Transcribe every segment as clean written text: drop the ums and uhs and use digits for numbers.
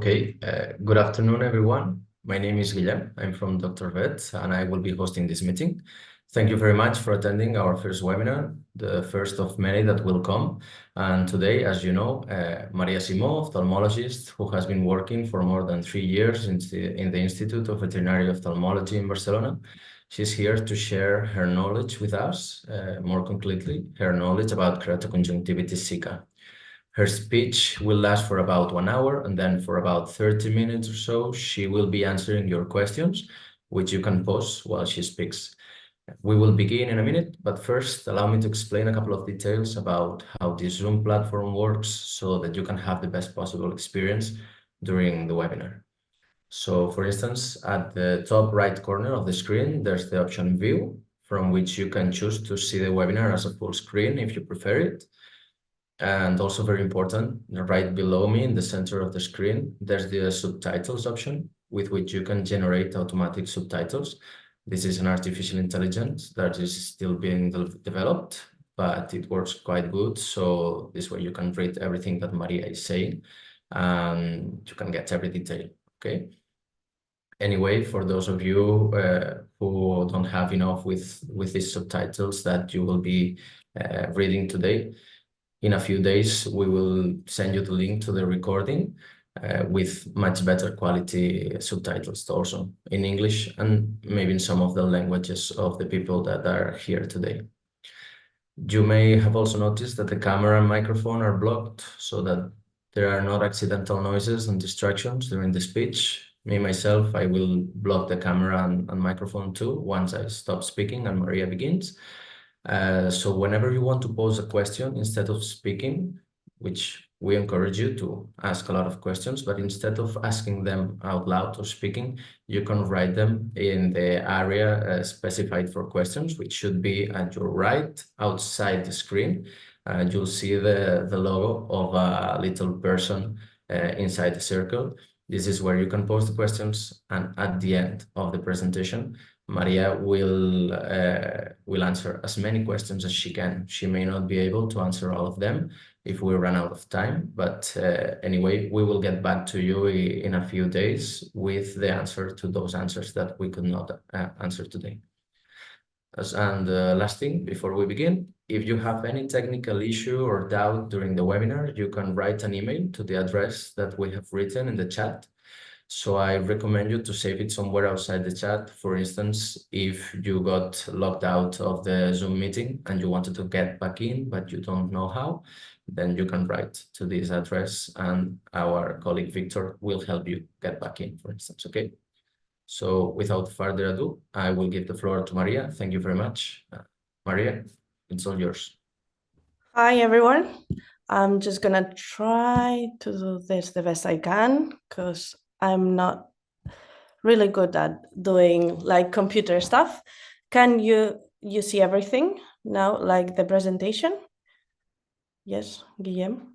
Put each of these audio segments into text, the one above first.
Okay, good afternoon, everyone. My name is Guillem. I'm from Dr+Vet, and I will be hosting this meeting. Thank you very much for attending our first webinar, the first of many that will come. And today, as you know, Maria Simó, ophthalmologist, who has been working for more than 3 years in the Institute of Veterinary Ophthalmology in Barcelona. She's here to share her knowledge with us, more concretely, her knowledge about Keratoconjunctivitis sicca. Her speech will last for about 1 hour, and then for about 30 minutes or so, she will be answering your questions, which you can pose while she speaks. We will begin in a minute, but first allow me to explain a couple of details about how this Zoom platform works so that you can have the best possible experience during the webinar. So for instance, at the top right corner of the screen, there's the option View, from which you can choose to see the webinar as a full screen if you prefer it. And also very important, right below me in the center of the screen, there's the subtitles option with which you can generate automatic subtitles. This is an artificial intelligence that is still being developed, but it works quite good. So this way you can read everything that Maria is saying and you can get every detail, okay? Anyway, for those of you who don't have enough with these subtitles that you will be reading today, in a few days, we will send you the link to the recording with much better quality subtitles also in English and maybe in some of the languages of the people that are here today. You may have also noticed that the camera and microphone are blocked so that there are not accidental noises and distractions during the speech. Me, myself, I will block the camera and microphone too once I stop speaking and Maria begins. So whenever you want to pose a question instead of speaking, which we encourage you to ask a lot of questions, but instead of asking them out loud or speaking, you can write them in the area specified for questions, which should be at your right outside the screen. You'll see the logo of a little person inside the circle. This is where you can pose the questions, and at the end of the presentation, Maria will answer as many questions as she can. She may not be able to answer all of them if we run out of time, but anyway, we will get back to you in a few days with the answer to those answers that we could not answer today. And last thing, before we begin, if you have any technical issue or doubt during the webinar, you can write an email to the address that we have written in the chat. So I recommend you to save it somewhere outside the chat. For instance, if you got locked out of the Zoom meeting and you wanted to get back in, but you don't know how, then you can write to this address and our colleague Victor will help you get back in, for instance, okay? So without further ado, I will give the floor to Maria. Thank you very much. Maria, it's all yours. Hi, everyone. I'm just gonna try to do this the best I can because I'm not really good at doing like computer stuff. Can you see everything now, like the presentation? Yes, Guillem?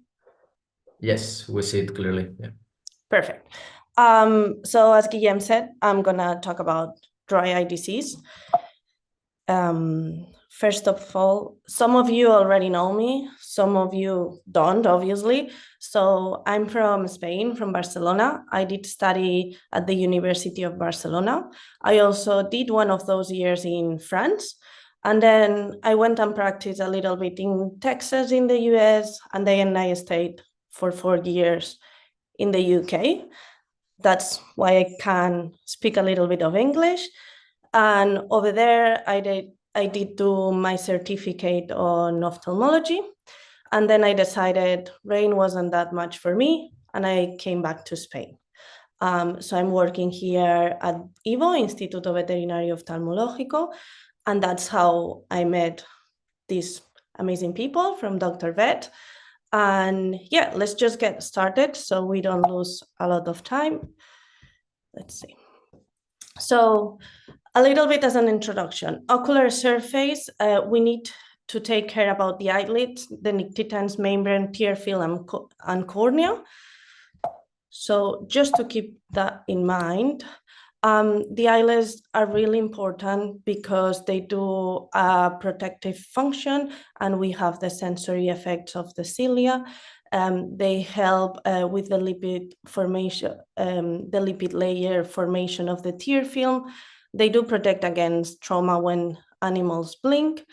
Yes, we see it clearly. Yeah. Perfect. So as Guillem said, I'm gonna talk about dry eye disease. First of all, some of you already know me, some of you don't, obviously. So I'm from Spain, from Barcelona. I did study at the University of Barcelona. I also did one of those years in France. And then I went and practiced a little bit in Texas in the US, and then I stayed for 4 years in the UK. That's why I can speak a little bit of English. And over there, I did do my certificate on ophthalmology. And then I decided rain wasn't that much for me, and I came back to Spain. So I'm working here at IVO, Instituto Veterinario Oftalmológico, and that's how I met these amazing people from Dr.Vet. And yeah, let's just get started so we don't lose a lot of time. Let's see. So a little bit as an introduction, ocular surface, we need to take care about the eyelids, the nictitans, membrane, tear film, and cornea. So just to keep that in mind, The eyelids are really important because they do a protective function, and we have the sensory effects of the cilia. They help with the lipid formation, the lipid layer formation of the tear film. They do protect against trauma when animals blink.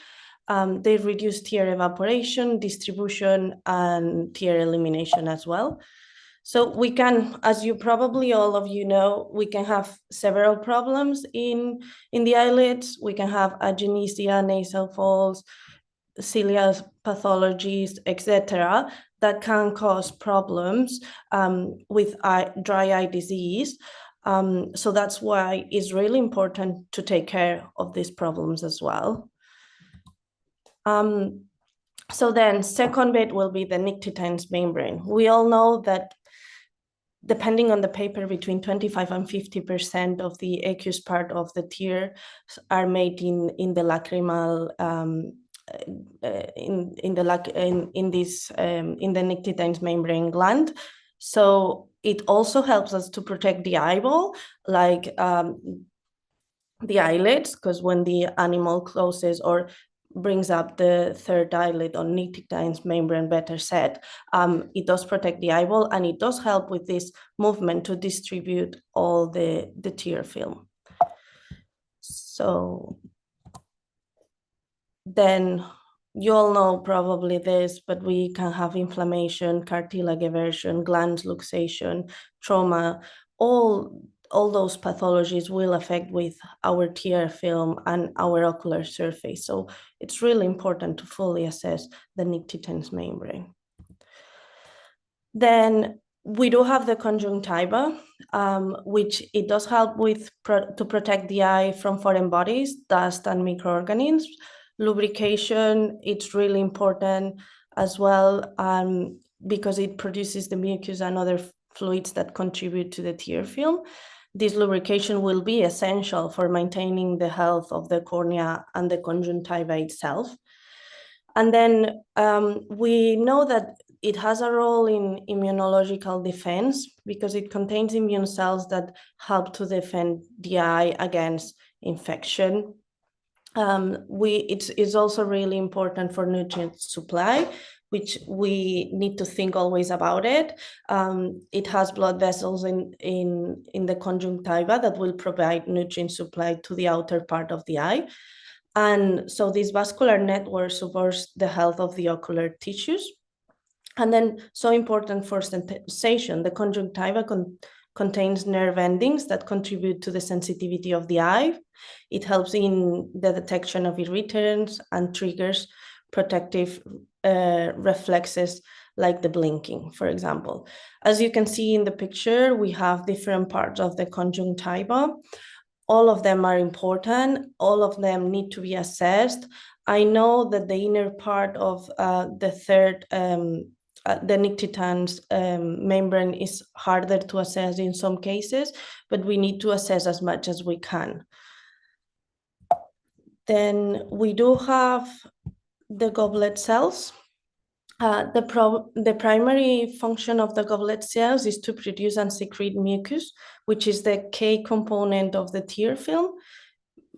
They reduce tear evaporation, distribution, and tear elimination as well. So we can, as you probably all of you know, we can have several problems in the eyelids. We can have agenesia, nasal folds, cilia pathologies, etc., that can cause problems with dry eye disease. So that's why it's really important to take care of these problems as well. So then second bit will be the nictitines membrane. We all know that depending on the paper, between 25 and 50% of the aqueous part of the tear are made in the lacrimal, in the nictitines membrane gland. So it also helps us to protect the eyeball, like the eyelids, because when the animal closes or brings up the third eyelid on nictitines membrane, better said, it does protect the eyeball, and it does help with this movement to distribute all the tear film. So then you all know probably this, but we can have inflammation, cartilage eversion, gland luxation, trauma. All those pathologies will affect with our tear film and our ocular surface. So it's really important to fully assess the nictitines membrane. Then we do have the conjunctiva, which it does help with to protect the eye from foreign bodies, dust, and microorganisms. Lubrication, it's really important as well, because it produces the mucus and other fluids that contribute to the tear film. This lubrication will be essential for maintaining the health of the cornea and the conjunctiva itself. And then we know that it has a role in immunological defense because it contains immune cells that help to defend the eye against infection. It's also really important for nutrient supply, which we need to think always about it. It has blood vessels in the conjunctiva that will provide nutrient supply to the outer part of the eye. And so this vascular network supports the health of the ocular tissues. And then, so important for sensation, the conjunctiva contains nerve endings that contribute to the sensitivity of the eye. It helps in the detection of irritants and triggers protective reflexes like the blinking, for example. As you can see in the picture, we have different parts of the conjunctiva. All of them are important. All of them need to be assessed. I know that the inner part of the third, the nictitines membrane is harder to assess in some cases, but we need to assess as much as we can. Then we do have the goblet cells. The primary function of the goblet cells is to produce and secrete mucus, which is the key component of the tear film.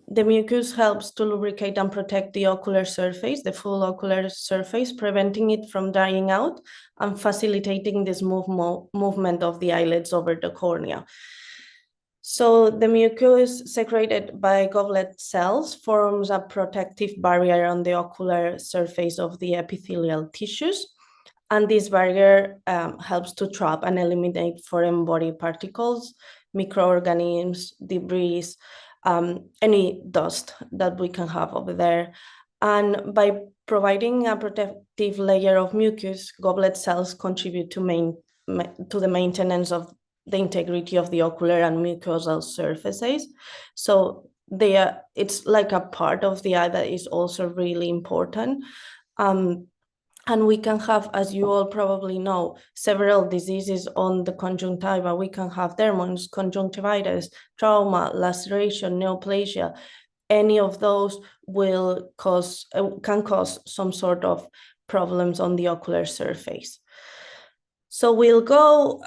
The mucus helps to lubricate and protect the ocular surface, the full ocular surface, preventing it from drying out and facilitating this movement of the eyelids over the cornea. So the mucus secreted by goblet cells forms a protective barrier on the ocular surface of the epithelial tissues. And this barrier helps to trap and eliminate foreign body particles, microorganisms, debris, any dust that we can have over there. And by providing a protective layer of mucus, goblet cells contribute to the maintenance of the integrity of the ocular and mucosal surfaces. So it's like a part of the eye that is also really important. And we can have, as you all probably know, several diseases on the conjunctiva. We can have dermons, conjunctivitis, trauma, laceration, neoplasia. Any of those can cause some sort of problems on the ocular surface. So we'll go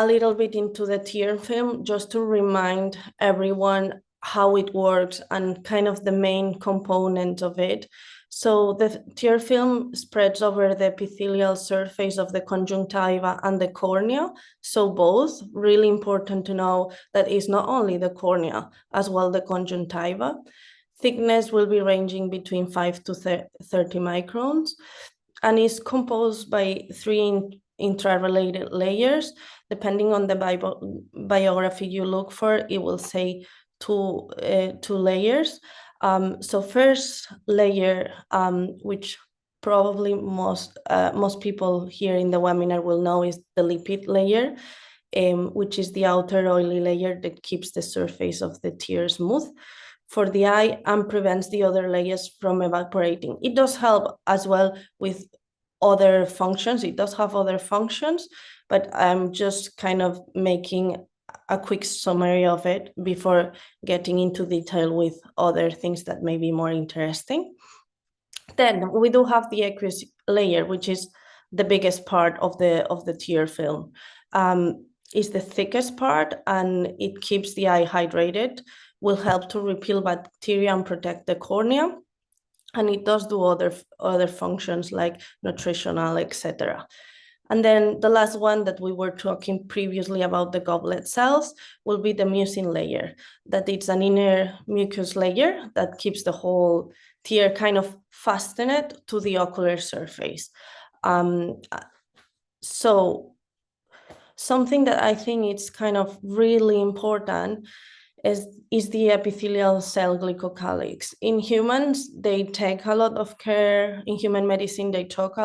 a little bit into the tear film just to remind everyone how it works and kind of the main component of it. So the tear film spreads over the epithelial surface of the conjunctiva and the cornea. So both, really important to know that it's not only the cornea, as well the conjunctiva. Thickness will be ranging between 5 to 30 microns and is composed by 3 intra-related layers. Depending on the biography you look for, it will say two layers. So first layer, which probably most people here in the webinar will know, is the lipid layer, which is the outer oily layer that keeps the surface of the tear smooth for the eye and prevents the other layers from evaporating. It does help as well with other functions. It does have other functions, but I'm just kind of making a quick summary of it before getting into detail with other things that may be more interesting. Then we do have the aqueous layer, which is the biggest part of the tear film. It's the thickest part and it keeps the eye hydrated, will help to repel bacteria and protect the cornea. And it does do other functions like nutritional, etc. And then the last one that we were talking previously about the goblet cells will be the mucin layer, that it's an inner mucus layer that keeps the whole tear kind of fastened to the ocular surface. So something that I think it's kind of really important is the epithelial cell glycocalyx. In humans, they take a lot of care. In human medicine, they take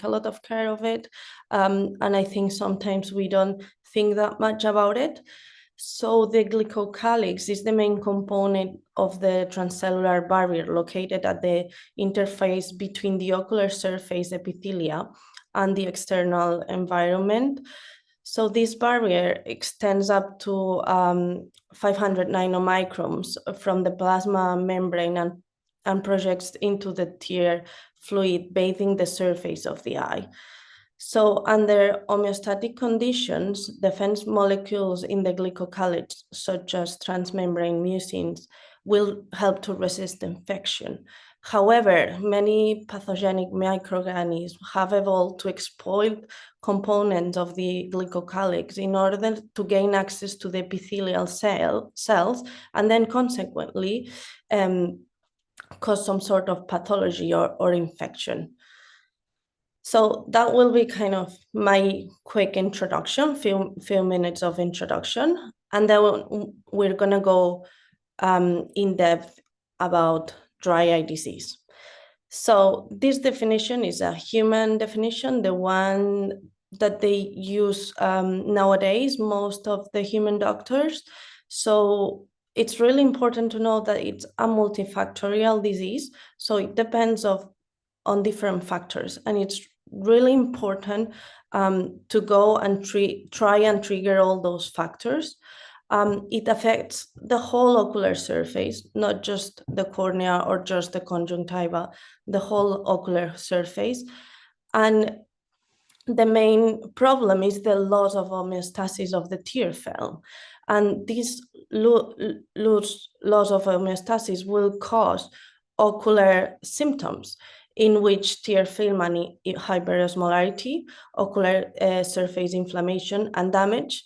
a lot of care of it. And I think sometimes we don't think that much about it. So the glycocalyx is the main component of the transcellular barrier located at the interface between the ocular surface epithelia and the external environment. So this barrier extends up to 500 nanomicrons from the plasma membrane and projects into the tear fluid bathing the surface of the eye. So under homeostatic conditions, defense molecules in the glycocalyx, such as transmembrane mucins, will help to resist infection. However, many pathogenic microorganisms have evolved to exploit components of the glycocalyx in order to gain access to the epithelial cells and then consequently cause some sort of pathology or infection. So that will be kind of my quick introduction, few minutes of introduction, and then we're gonna go in depth about dry eye disease. So this definition is a human definition, the one that they use nowadays, most of the human doctors. So it's really important to know that it's a multifactorial disease. So it depends on different factors, and it's really important to go and try and trigger all those factors. It affects the whole ocular surface, not just the cornea or just the conjunctiva, the whole ocular surface. And the main problem is the loss of homeostasis of the tear film. And this loss of homeostasis will cause ocular symptoms in which tear film and hyperosmolarity, ocular surface inflammation and damage,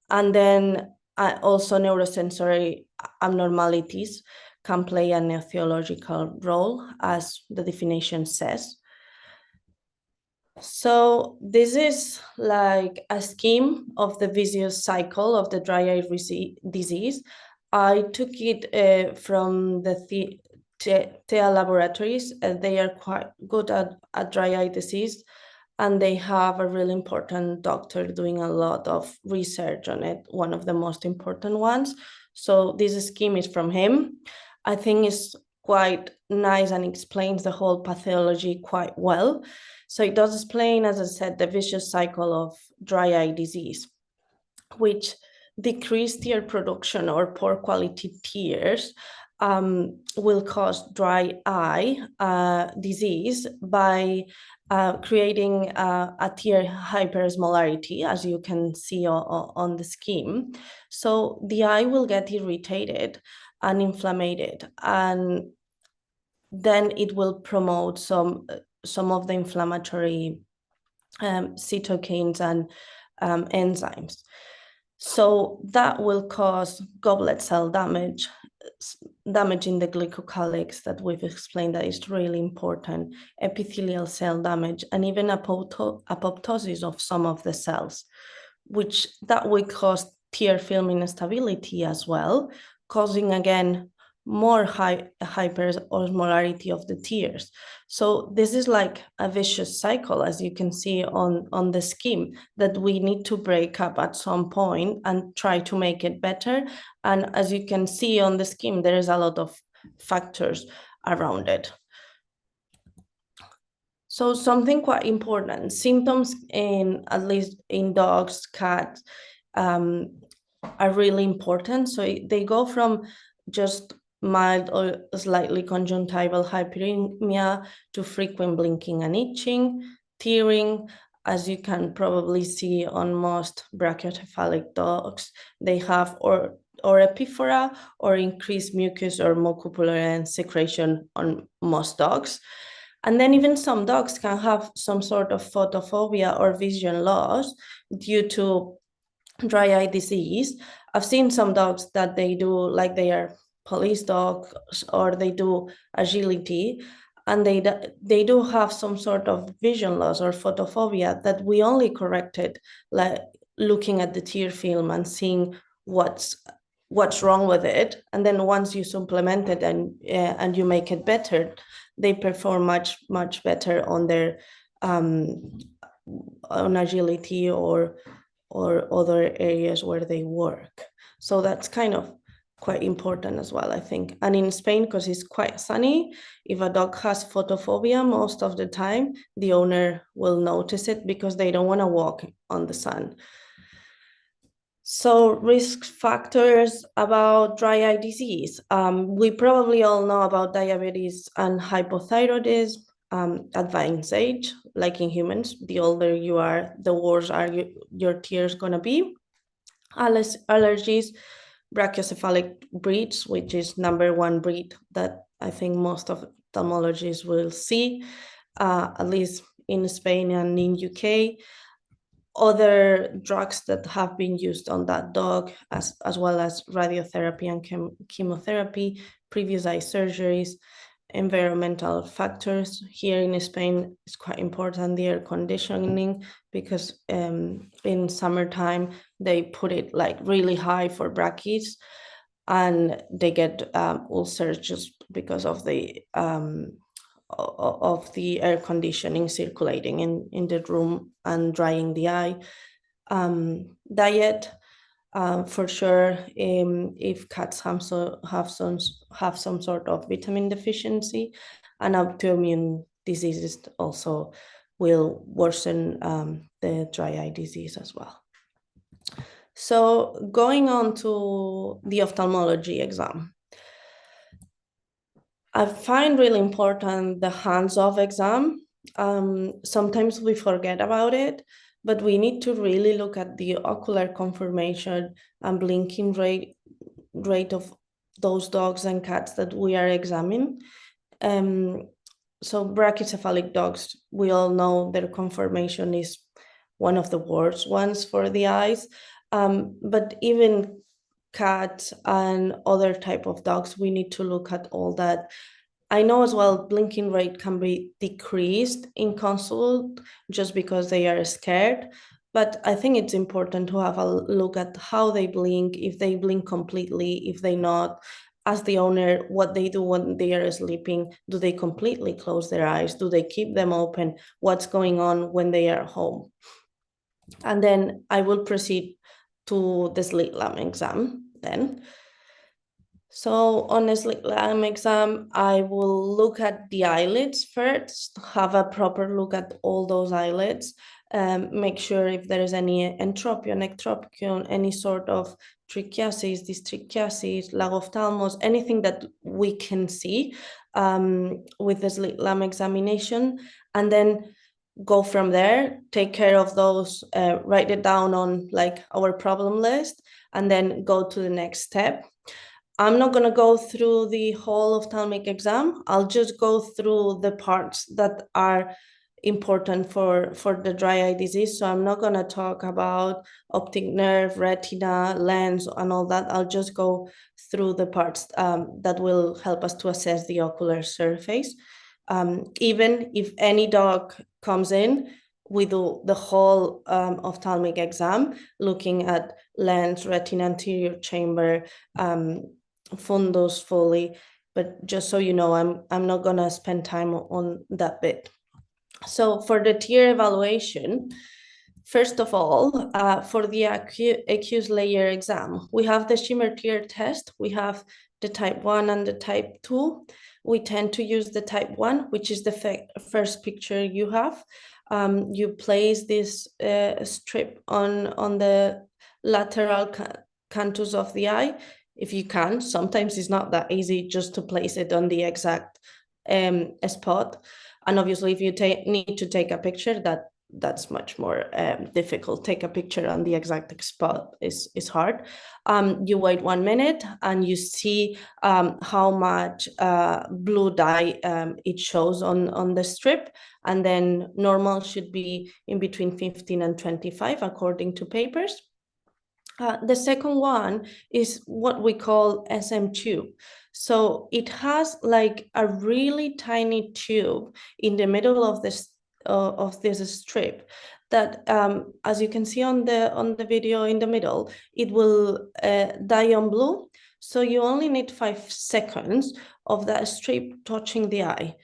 and then also neurosensory abnormalities can play an etiological role, as the definition says. So this is like a scheme of the vicious cycle of the dry eye disease. I took it from the TEA laboratories. They are quite good at dry eye disease, and they have a really important doctor doing a lot of research on it, one of the most important ones. So this scheme is from him. I think it's quite nice and explains the whole pathology quite well. So it does explain, as I said, the vicious cycle of dry eye disease, which decreased tear production or poor quality tears will cause dry eye disease by creating a tear hypersmolarity, as you can see on the scheme. So the eye will get irritated and inflamed, and then it will promote some of the inflammatory cytokines and enzymes. So that will cause goblet cell damage in the glycocalyx that we've explained that is really important, epithelial cell damage, and even apoptosis of some of the cells, which that will cause tear film instability as well, causing again more hyperosmolarity of the tears. So this is like a vicious cycle, as you can see on the scheme, that we need to break up at some point and try to make it better. And as you can see on the scheme, there is a lot of factors around it. So something quite important, symptoms at least in dogs, cats, are really important. So they go from just mild or slightly conjunctival hyperemia to frequent blinking and itching, tearing. As you can probably see on most brachycephalic dogs, they have or epiphora or increased mucus or mucopollulant secretion on most dogs. And then even some dogs can have some sort of photophobia or vision loss due to dry eye disease. I've seen some dogs that they do, like they are police dogs or they do agility, and they do have some sort of vision loss or photophobia that we only corrected, like looking at the tear film and seeing what's wrong with it. And then once you supplement it and you make it better, they perform much better on their on agility or other areas where they work. So that's kind of quite important as well, I think. And in Spain, because it's quite sunny, if a dog has photophobia, most of the time, the owner will notice it because they don't want to walk on the sun. So risk factors about dry eye disease. We probably all know about diabetes and hypothyroidism. Advanced age, like in humans, the older you are, the worse are your tears gonna be. Allergies, brachycephalic breeds, which is #1 breed that I think most of ophthalmologists will see, at least in Spain and in UK. Other drugs that have been used on that dog, as well as radiotherapy and chemotherapy, previous eye surgeries, environmental factors. Here in Spain, it's quite important, the air conditioning, because in summertime, they put it like really high for brachys, and they get ulcers just because of the air conditioning circulating in the room and drying the eye. Diet, for sure, if cats have some sort of vitamin deficiency, and autoimmune diseases also will worsen the dry eye disease as well. So going on to the ophthalmology exam, I find really important the hands-off exam. Sometimes we forget about it, but we need to really look at the ocular conformation and blinking rate of those dogs and cats that we are examining. So brachycephalic dogs, we all know their conformation is one of the worst ones for the eyes. But even cats and other type of dogs, we need to look at all that. I know as well, blinking rate can be decreased in consult just because they are scared. But I think it's important to have a look at how they blink, if they blink completely, if they not. As the owner, what they do when they are sleeping, do they completely close their eyes? Do they keep them open? What's going on when they are home? And then I will proceed to the slit lamp exam then. So on a slit lamp exam, I will look at the eyelids first, have a proper look at all those eyelids. make sure if there is any entropion, ectropion, any sort of trichiasis, dystrichiasis, lag of thalamus, anything that we can see with the slit lamp examination, and then go from there, take care of those, write it down on like our problem list, and then go to the next step. I'm not going to go through the whole ophthalmic exam. I'll just go through the parts that are important for the dry eye disease. So I'm not going to talk about optic nerve, retina, lens, and all that. I'll just go through the parts that will help us to assess the ocular surface. Even if any dog comes in, we do the whole ophthalmic exam, looking at lens, retina, anterior chamber, fundus fully, but just so you know, I'm not gonna spend time on that bit. So for the tier evaluation, first of all, for the accused layer exam, we have the Schirmer tier test. We have the type 1 and the type 2. We tend to use the type 1, which is the first picture you have. You place this strip on the lateral canthus of the eye, if you can. Sometimes it's not that easy just to place it on the exact spot. And obviously, if you need to take a picture, that's much more difficult. Take a picture on the exact spot is hard. You wait 1 minute and you see how much blue dye it shows on the strip. And then normal should be in between 15 and 25 according to papers. The second one is what we call SM tube. So it has like a really tiny tube in the middle of this strip that, as you can see on the video in the middle, it will dye on blue. So you only need 5 seconds of that strip touching the eye.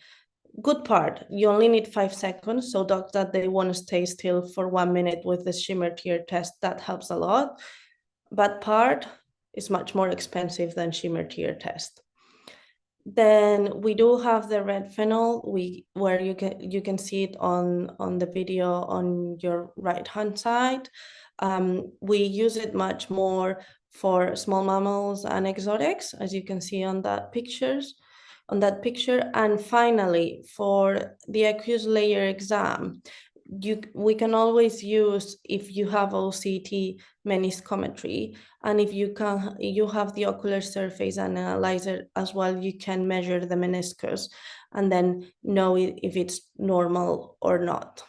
Good part, you only need 5 seconds. So dogs that they want to stay still for 1 minute with the Schirmer tier test, that helps a lot. Bad part is much more expensive than Schirmer tier test. Then we do have the red phenol, where you can see it on the video on your right hand side. We use it much more for small mammals and exotics, as you can see on that picture. And finally, for the accused layer exam, we can always use, if you have OCT, meniscometry, and if you have the ocular surface analyzer as well, you can measure the meniscus and then know if it's normal or not,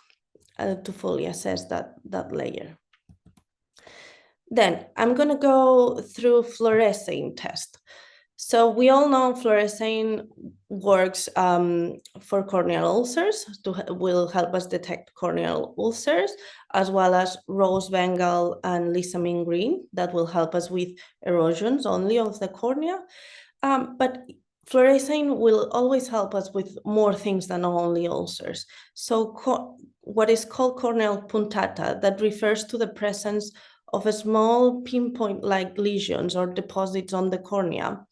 to fully assess that layer. Then I'm going to go through fluorescein test. So we all know fluorescein works for corneal ulcers, will help us detect corneal ulcers, as well as rose bengal and lissamine green, that will help us with erosions only of the cornea. But fluorescein will always help us with more things than only ulcers. So what is called corneal puntata, that refers to the presence of a small pinpoint-like lesions or deposits on the cornea,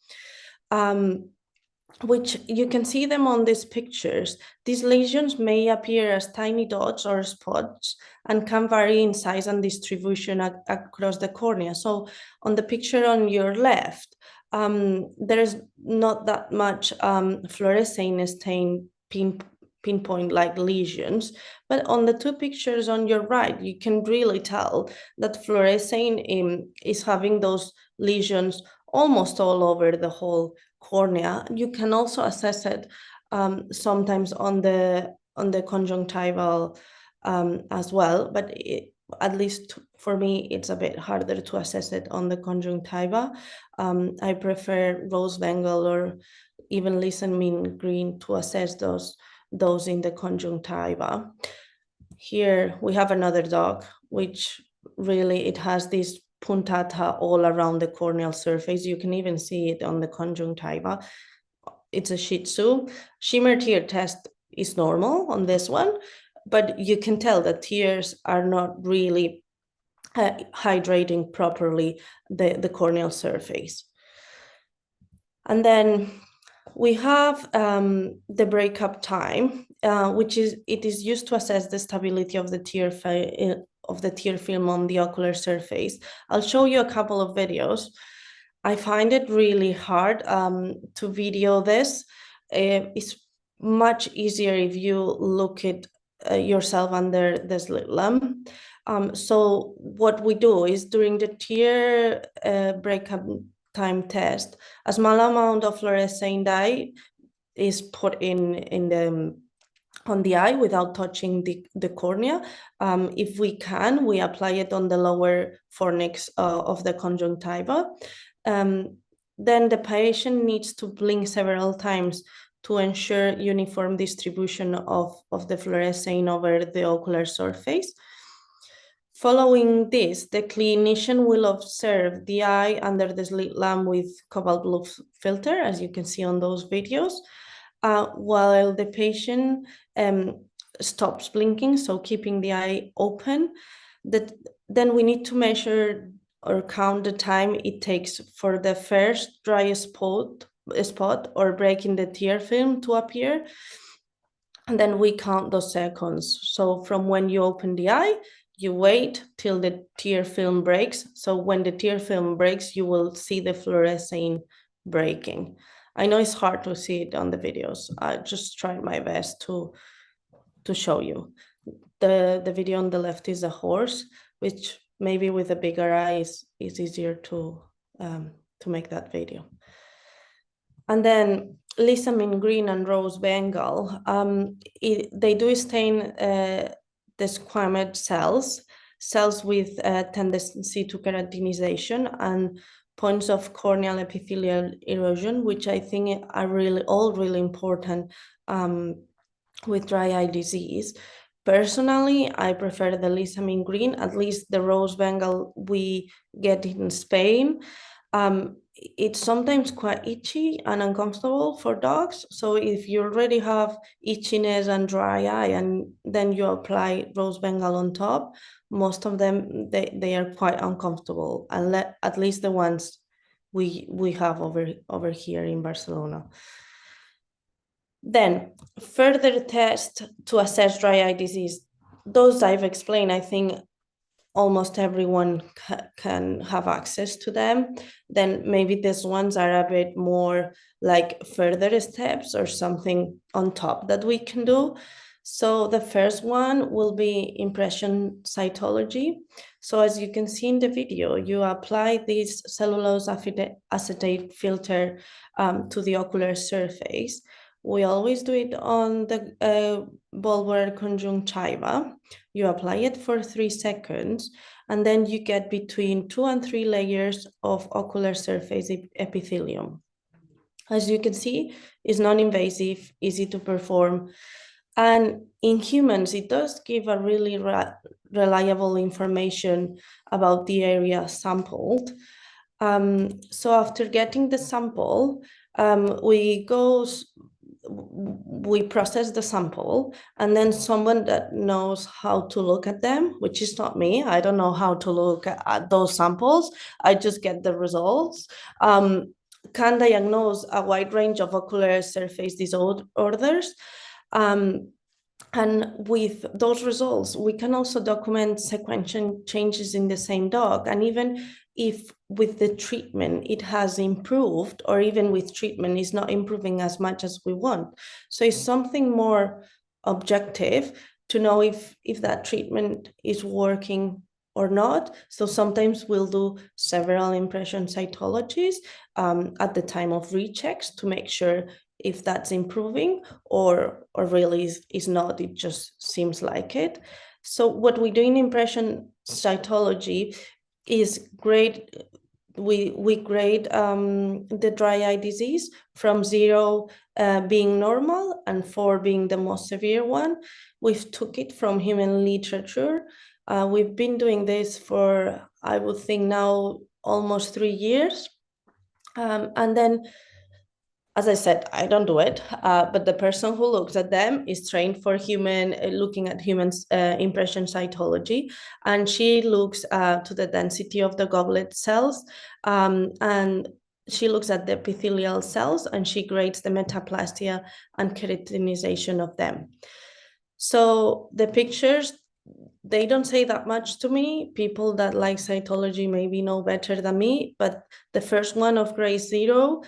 which you can see them on these pictures. These lesions may appear as tiny dots or spots and can vary in size and distribution across the cornea. So on the picture on your left, there's not that much fluorescein stained pinpoint-like lesions, but on the 2 pictures on your right, you can really tell that fluorescein is having those lesions almost all over the whole cornea. You can also assess it sometimes on the conjunctival as well, but at least for me, it's a bit harder to assess it on the conjunctiva. I prefer rose bengal or even lissamine green to assess those in the conjunctiva. Here we have another dog, which really, it has this puntata all around the corneal surface. You can even see it on the conjunctiva. It's a Shih Tzu. Schirmer tier test is normal on this one, but you can tell that tears are not really hydrating properly the corneal surface. And then we have the breakup time. which is used to assess the stability of the tear film on the ocular surface. I'll show you a couple of videos. I find it really hard to video this. It's much easier if you look at yourself under the slit lamp. So what we do is during the tear breakup time test, a small amount of fluorescein dye is put on the eye without touching the cornea. If we can, we apply it on the lower fornix of the conjunctiva. Then the patient needs to blink several times to ensure uniform distribution of the fluorescein over the ocular surface. Following this, the clinician will observe the eye under the slit lamp with cobalt blue filter, as you can see on those videos, while the patient stops blinking, so keeping the eye open. Then we need to measure or count the time it takes for the first dry spot or break in the tear film to appear. And then we count those seconds. So from when you open the eye, you wait till the tear film breaks. So when the tear film breaks, you will see the fluorescein breaking. I know it's hard to see it on the videos. I just tried my best to show you. The video on the left is a horse, which maybe with a bigger eye is easier to make that video. And then Lissamine green and rose Bengal, they do stain the squamous cells with a tendency to keratinization and points of corneal epithelial erosion, which I think are really important with dry eye disease. Personally, I prefer the Lissamine green, at least the rose Bengal we get in Spain. It's sometimes quite itchy and uncomfortable for dogs. So if you already have itchiness and dry eye and then you apply rose Bengal on top, most of them, they are quite uncomfortable, and at least the ones we have over here in Barcelona. Then further tests to assess dry eye disease. Those I've explained, I think almost everyone can have access to them. Then maybe these ones are a bit more like further steps or something on top that we can do. So the first one will be impression cytology. So as you can see in the video, you apply this cellulose acetate filter to the ocular surface. We always do it on the bulbar conjunctiva. You apply it for 3 seconds, and then you get between 2 and 3 layers of ocular surface epithelium. As you can see, it's non-invasive, easy to perform. And in humans, it does give a really reliable information about the area sampled. So after getting the sample, we process the sample, and then someone that knows how to look at them, which is not me. I don't know how to look at those samples. I just get the results. Can diagnose a wide range of ocular surface disorders. And with those results, we can also document sequential changes in the same dog. And even if with the treatment it has improved, or even with treatment is not improving as much as we want. So it's something more objective to know if that treatment is working or not. So sometimes we'll do several impression cytologies at the time of rechecks to make sure if that's improving or really is not, it just seems like it. So what we do in impression cytology is grade, we grade the dry eye disease from 0 being normal and 4 being the most severe one. We've took it from human literature. We've been doing this for, I would think now, almost 3 years. And then, as I said, I don't do it, but the person who looks at them is trained for looking at humans impression cytology, and she looks to the density of the goblet cells, and she looks at the epithelial cells and she grades the metaplastia and keratinization of them. So the pictures, they don't say that much to me. People that like cytology maybe know better than me, but the first one of grade 0,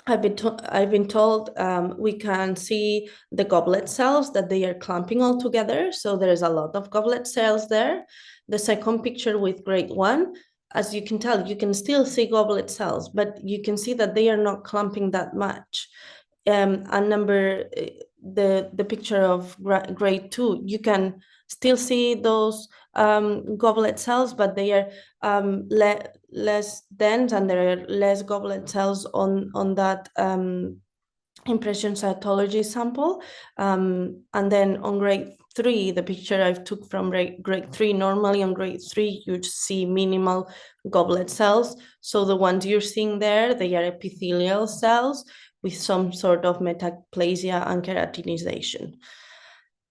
I've been told we can see the goblet cells, that they are clumping all together. So there is a lot of goblet cells there. The second picture with grade 1, as you can tell, you can still see goblet cells, but you can see that they are not clumping that much. And the picture of grade 2, you can still see those goblet cells, but they are less dense, and there are less goblet cells on that impression cytology sample. And then on grade 3, the picture I took from grade 3, normally on grade 3 you see minimal goblet cells. So the ones you're seeing there, they are epithelial cells with some sort of metaplasia and keratinization.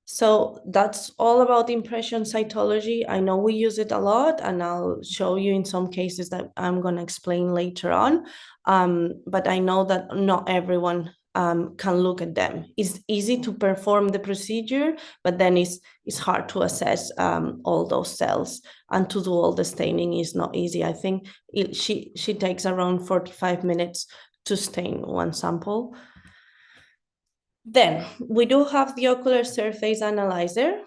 So that's all about impression cytology. I know we use it a lot, and I'll show you in some cases that I'm going to explain later on. But I know that not everyone can look at them. It's easy to perform the procedure, but then it's hard to assess all those cells, and to do all the staining is not easy. I think she takes around 45 minutes to stain one sample. Then we do have the ocular surface analyzer.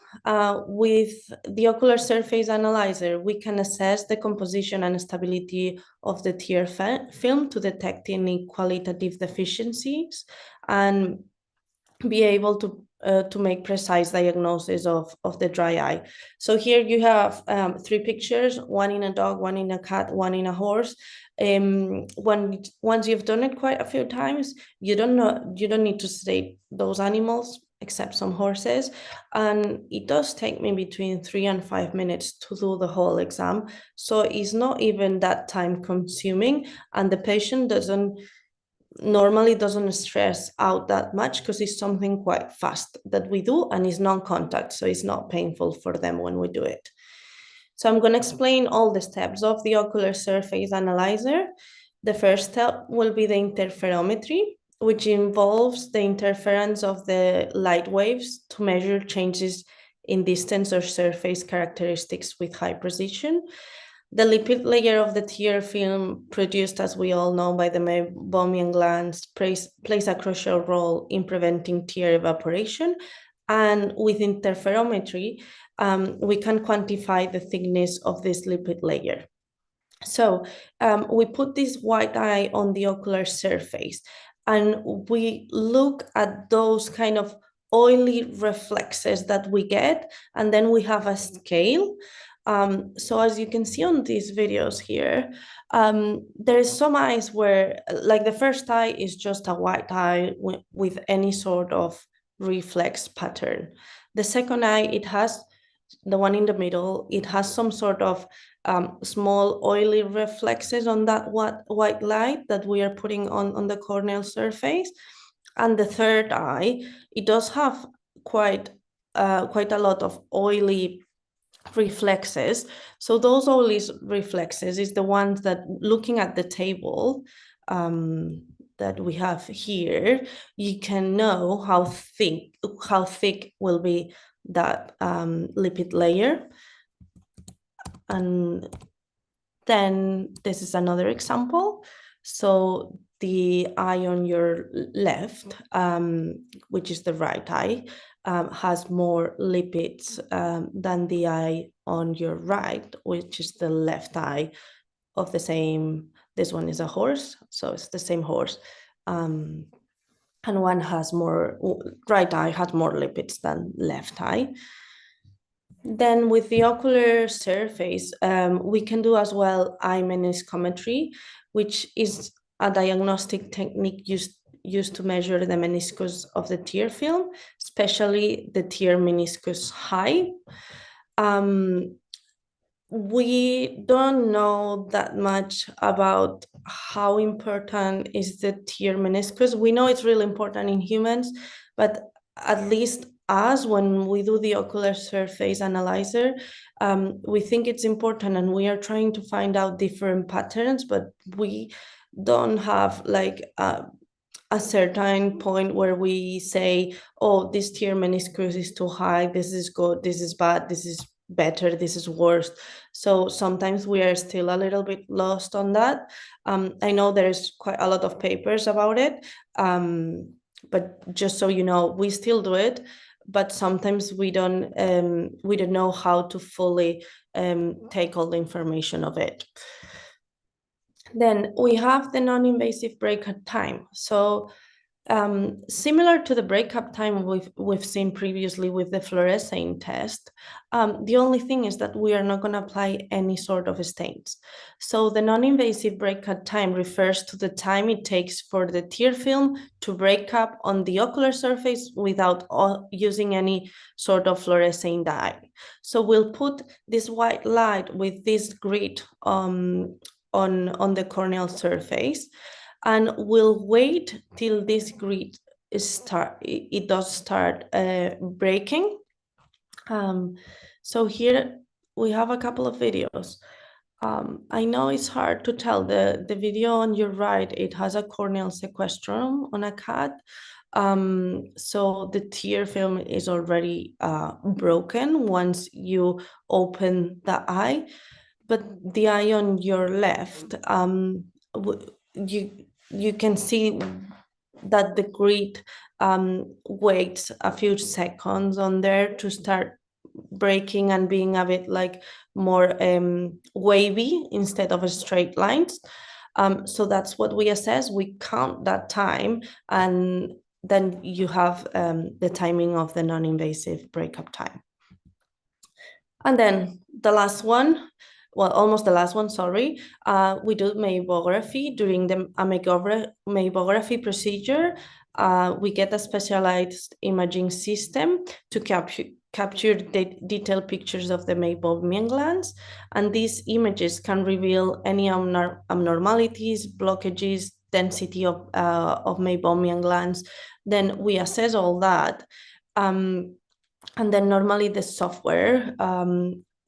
With the ocular surface analyzer, we can assess the composition and stability of the tear film to detect any qualitative deficiencies and be able to make precise diagnosis of the dry eye. So here you have 3 pictures, one in a dog, one in a cat, one in a horse. Once you've done it quite a few times, you don't need to sedate those animals, except some horses, and it does take me between 3 and 5 minutes to do the whole exam. So it's not even that time consuming, and the patient normally doesn't stress out that much because it's something quite fast that we do, and it's non-contact, so it's not painful for them when we do it. So I'm going to explain all the steps of the ocular surface analyzer. The first step will be the interferometry, which involves the interference of the light waves to measure changes in distance or surface characteristics with high precision. The lipid layer of the tear film, produced, as we all know, by the meibomian glands, plays a crucial role in preventing tear evaporation. And with interferometry, we can quantify the thickness of this lipid layer. So we put this white eye on the ocular surface, and we look at those kind of oily reflexes that we get, and then we have a scale. So as you can see on these videos here, there's some eyes where, like the first eye is just a white eye with any sort of reflex pattern. The second eye, it has, the one in the middle, it has some sort of small oily reflexes on that white light that we are putting on the corneal surface. And the third eye, it does have quite a lot of oily reflexes. So those oily reflexes is the ones that, looking at the table that we have here, you can know how thick will be that lipid layer. And then this is another example. So the eye on your left, which is the right eye, has more lipids than the eye on your right, which is the left eye of the same. This one is a horse, so it's the same horse. And one has more, right eye has more lipids than left eye. Then with the ocular surface, we can do as well eye meniscometry, which is a diagnostic technique used to measure the meniscus of the tear film, especially the tear meniscus high. We don't know that much about how important is the tear meniscus. We know it's really important in humans, but at least us, when we do the ocular surface analyzer, we think it's important, and we are trying to find out different patterns, but we don't have like a certain point where we say, oh, this tear meniscus is too high, this is good, this is bad, this is better, this is worse. So sometimes we are still a little bit lost on that. I know there's quite a lot of papers about it, but just so you know, we still do it, but sometimes we don't know how to fully take all the information of it. Then we have the non-invasive breakout time. So similar to the breakup time we've seen previously with the fluorescein test, the only thing is that we are not going to apply any sort of stains. So the non-invasive breakup time refers to the time it takes for the tear film to break up on the ocular surface without using any sort of fluorescein dye. So we'll put this white light with this grid on the corneal surface, and we'll wait till this grid does start breaking. So here we have a couple of videos. I know it's hard to tell. The video on your right, it has a corneal sequestrum on a cat. So the tear film is already broken once you open the eye. But the eye on your left, you can see that the grid waits a few seconds on there to start breaking and being a bit like more wavy instead of a straight lines. So that's what we assess. We count that time, and then you have the timing of the non-invasive breakup time. And then the last one, well, almost the last one, sorry, we do mammography. During the mammography procedure, we get a specialized imaging system to capture detailed pictures of the meibomian glands, and these images can reveal any abnormalities, blockages, density of meibomian glands. Then we assess all that. And then normally the software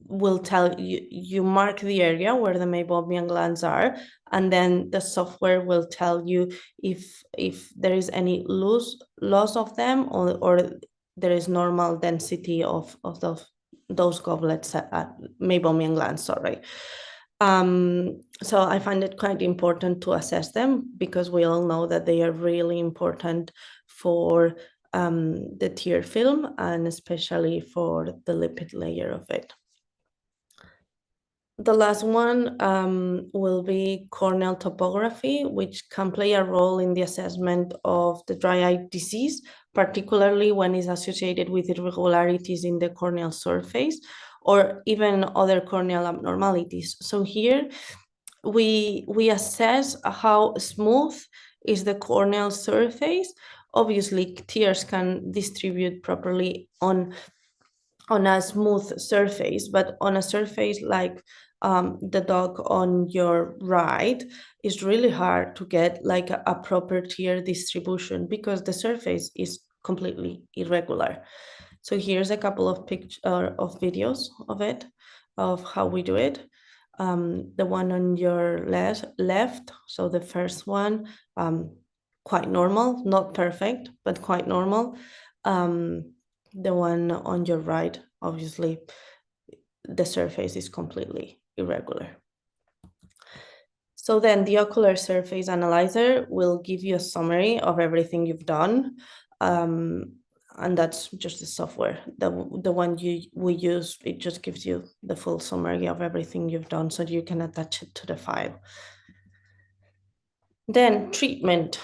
will tell you, you mark the area where the meibomian glands are, and then the software will tell you if there is any loss of them, or there is normal density of those goblets, meibomian glands, sorry. So I find it quite important to assess them, because we all know that they are really important for the tear film, and especially for the lipid layer of it. The last one will be corneal topography, which can play a role in the assessment of the dry eye disease, particularly when it's associated with irregularities in the corneal surface, or even other corneal abnormalities. So here we assess how smooth is the corneal surface. Obviously, tears can distribute properly on a smooth surface, but on a surface like the dog on your right, is really hard to get like a proper tear distribution, because the surface is completely irregular. So here's a couple of videos of it, of how we do it. The one on your left, so the first one, quite normal, not perfect, but quite normal. The one on your right, obviously, the surface is completely irregular. So then the ocular surface analyzer will give you a summary of everything you've done. And that's just the software. The one we use, it just gives you the full summary of everything you've done, so you can attach it to the file. Then treatment.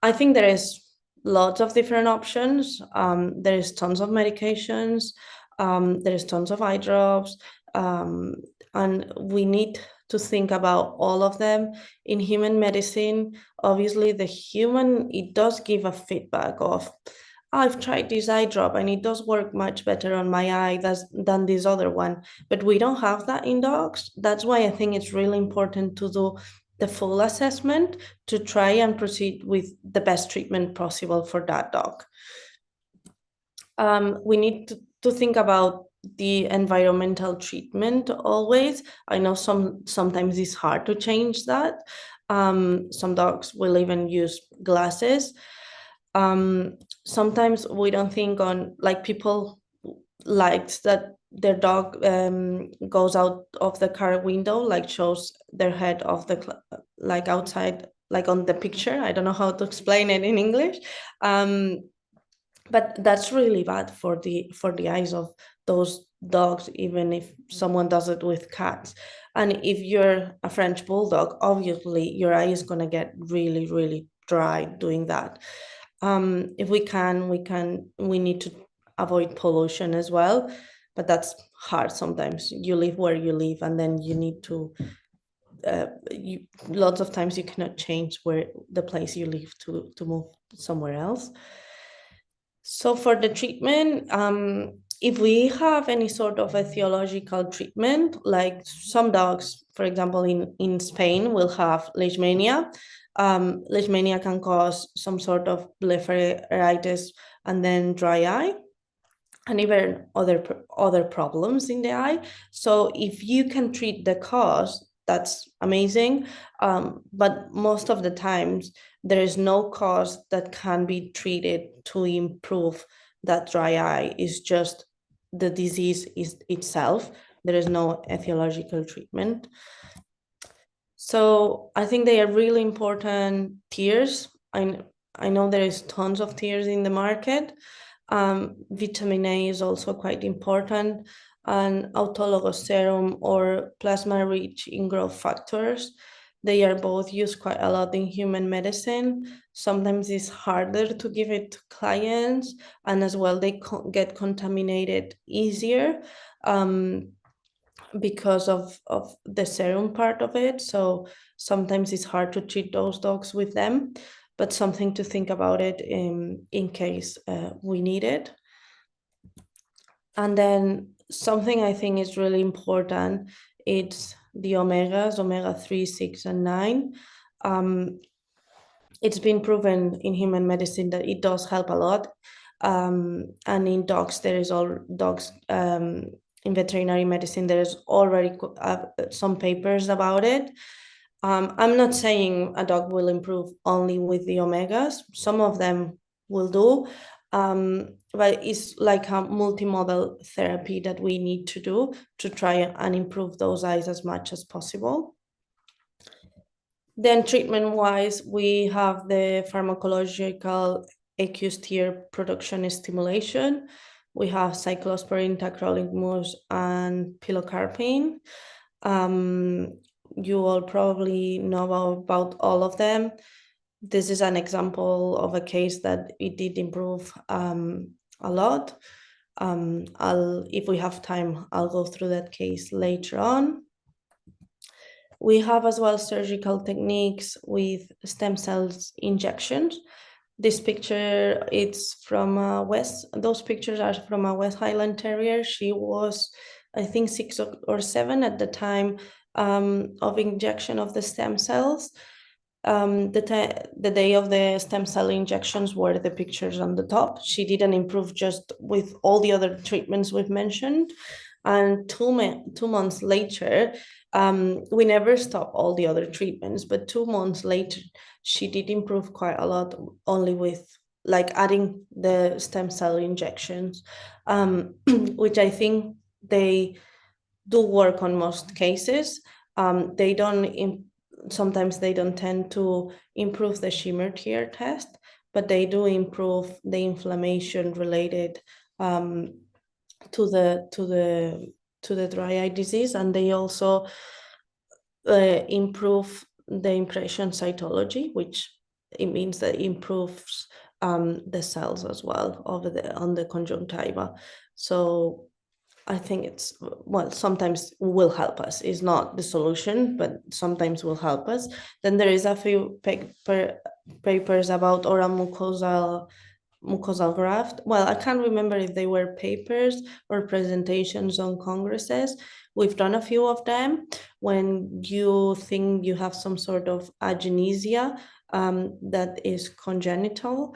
I think there is lots of different options. There is tons of medications. There is tons of eye drops. And we need to think about all of them. In human medicine, obviously the human, it does give a feedback of, I've tried this eye drop and it does work much better on my eye than this other one. But we don't have that in dogs. That's why I think it's really important to do the full assessment to try and proceed with the best treatment possible for that dog. We need to think about the environmental treatment always. I know sometimes it's hard to change that. Some dogs will even use glasses. Sometimes we don't think on, like, people likes that their dog goes out of the car window, like shows their head of the like outside, like on the picture. I don't know how to explain it in English. But that's really bad for the eyes of those dogs, even if someone does it with cats. And if you're a French bulldog, obviously your eye is going to get really, really dry doing that. If we need to avoid pollution as well, but that's hard. Sometimes you live where you live, and then you need to lots of times you cannot change where the place you live to move somewhere else. So for the treatment, if we have any sort of a theological treatment, like some dogs, for example, in Spain, will have leishmania. Leishmania can cause some sort of blepharitis and then dry eye, and even other problems in the eye. So if you can treat the cause, that's amazing. But most of the times, there is no cause that can be treated to improve that dry eye. It's just the disease is itself. There is no etiological treatment. So I think they are really important tiers. I know there is tons of tiers in the market. Vitamin A is also quite important, and autologous serum or plasma rich in growth factors. They are both used quite a lot in human medicine. Sometimes it's harder to give it to clients, and as well, they get contaminated easier. Because of the serum part of it. So sometimes it's hard to treat those dogs with them, but something to think about it in case we need it. And then something I think is really important, it's the omegas, omega-3, 6, and 9. It's been proven in human medicine that it does help a lot. And in dogs, there is all dogs in veterinary medicine, there's already some papers about it. I'm not saying a dog will improve only with the omegas. Some of them will do, but it's like a multimodal therapy that we need to do to try and improve those eyes as much as possible. Then treatment-wise, we have the pharmacological aqueous tear production stimulation. We have cyclosporin, tacrolimus, and pilocarpine. You all probably know about all of them. This is an example of a case that it did improve a lot. If we have time, I'll go through that case later on. We have as well surgical techniques with stem cells injections. This picture, it's from those pictures are from a West Highland Terrier. She was, I think, 6 or 7 at the time of injection of the stem cells. The day of the stem cell injections were the pictures on the top. She didn't improve just with all the other treatments we've mentioned. And 2 months later, we never stopped all the other treatments, but 2 months later, she did improve quite a lot, only with like adding the stem cell injections, which I think they do work on most cases. They don't sometimes they don't tend to improve the Schirmer tear test, but they do improve the inflammation related to the dry eye disease, and they also improve the impression cytology, which it means that it improves the cells as well on the conjunctiva. So I think it's, well, sometimes will help us. It's not the solution, but sometimes will help us. Then there is a few papers about oral mucosal graft. Well, I can't remember if they were papers or presentations on congresses. We've done a few of them. When you think you have some sort of agenesia that is congenital,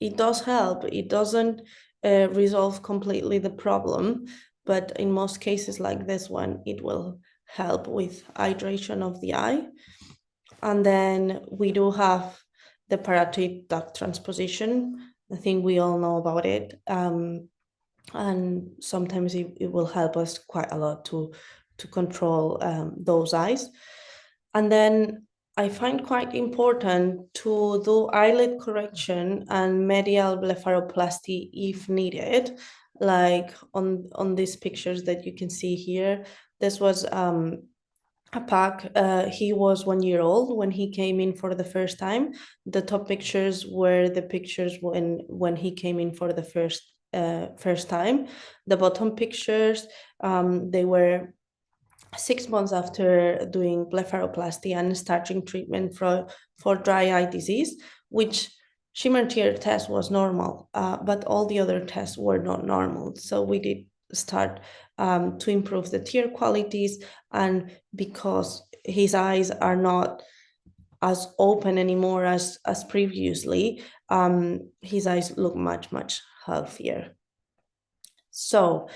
it does help. It doesn't resolve completely the problem, but in most cases like this one, it will help with hydration of the eye. And then we do have the parotid duct transposition. I think we all know about it. And sometimes it will help us quite a lot to control those eyes. And then I find quite important to do eyelid correction and medial blepharoplasty if needed, like on these pictures that you can see here. This was a pack. He was 1 year old when he came in for the first time. The top pictures were the pictures when he came in for the first time. The bottom pictures, they were 6 months after doing blepharoplasty and starting treatment for dry eye disease, which Schirmer tear test was normal, but all the other tests were not normal. So we did start to improve the tear qualities, and because his eyes are not as open anymore as previously, his eyes look much healthier. So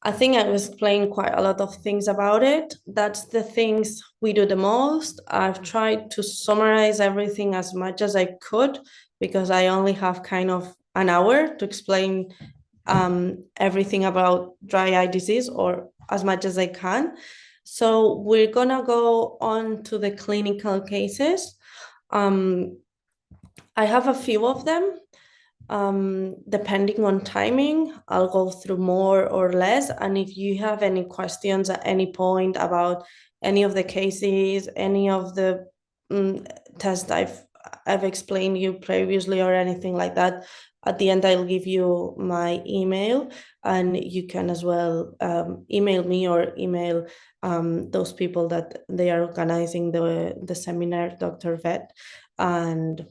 I think I was explained quite a lot of things about it. That's the things we do the most. I've tried to summarize everything as much as I could because I only have kind of an hour to explain everything about dry eye disease, or as much as I can. So we're gonna go on to the clinical cases. I have a few of them. Depending on timing, I'll go through more or less. And if you have any questions at any point about any of the cases, any of the tests I've explained you previously or anything like that, at the end I'll give you my email, and you can as well email me or email those people that they are organizing the seminar, Dr.Vet, and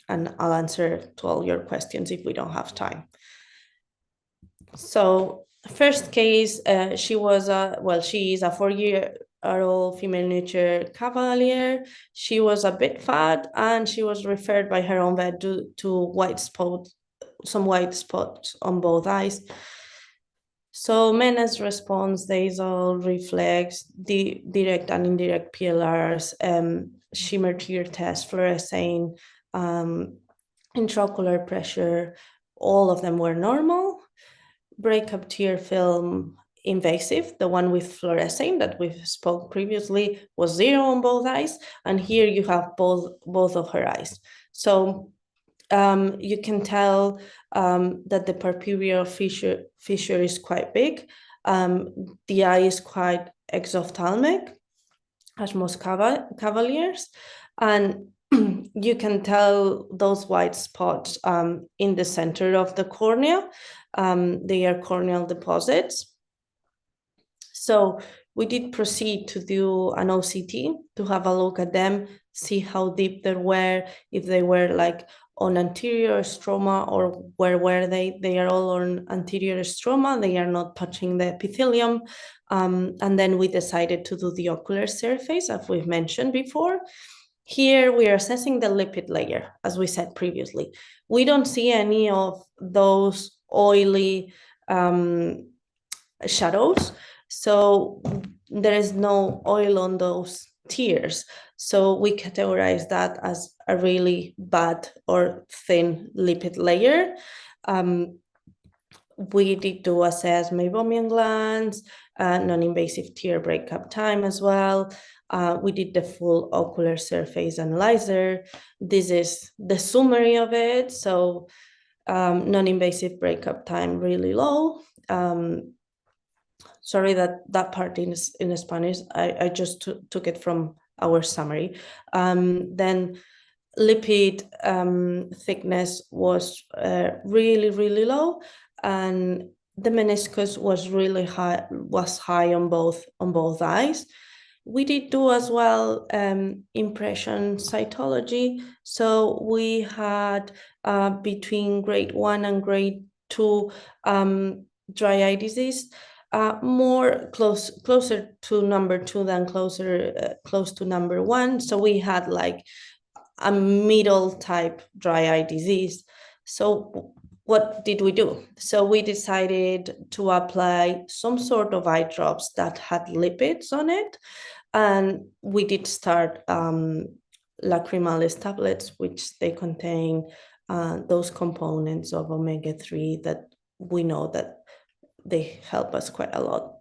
I'll answer to all your questions if we don't have time. So first case, she is a 4-year-old female neuter cavalier. She was a bit fat and she was referred by her own vet to some white spots on both eyes. So Menace response, nasal reflex, direct and indirect PLRs, Schirmer tear test, fluorescein, intraocular pressure, all of them were normal. Breakup tear film invasive, the one with fluorescein that we spoke previously, was 0 on both eyes, and here you have both of her eyes. So you can tell that the purpurial fissure is quite big. The eye is quite exophthalmic, as most cavaliers, and you can tell those white spots in the center of the cornea. They are corneal deposits. So we did proceed to do an OCT to have a look at them, see how deep they were, if they were like on anterior stroma or where were they? They are all on anterior stroma. They are not touching the epithelium. And then we decided to do the ocular surface, as we've mentioned before. Here we are assessing the lipid layer, as we said previously. We don't see any of those oily shadows, so there is no oil on those tears. So we categorize that as a really bad or thin lipid layer. We did to assess meibomian glands, non-invasive tear breakup time as well. We did the full ocular surface analyzer. This is the summary of it. So non-invasive breakup time really low. Sorry that part in Spanish, I just took it from our summary. Then lipid thickness was really low, and the meniscus was really high, on both eyes. We did do as well impression cytology. So we had between grade 1 and grade 2 dry eye disease, more closer to number 2 than close to number 1. So we had like a middle type dry eye disease. So what did we do? So we decided to apply some sort of eye drops that had lipids on it. And we did start lacrimalis tablets, which they contain those components of omega-3 that we know that they help us quite a lot.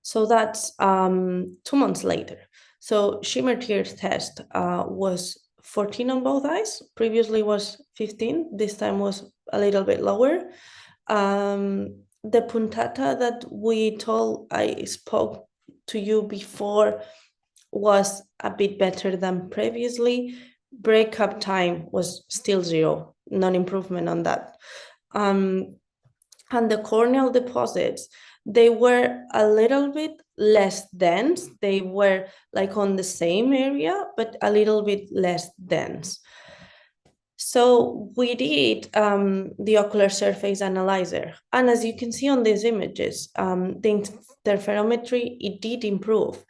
So that's 2 months later. So Schirmer tear test was 14 on both eyes. Previously was 15. This time was a little bit lower. The puntata that I spoke to you before was a bit better than previously. Breakup time was still 0, non-improvement on that. And the corneal deposits, they were a little bit less dense. They were like on the same area, but a little bit less dense. So we did the ocular surface analyzer. And as you can see on these images, the interferometry, it did improve.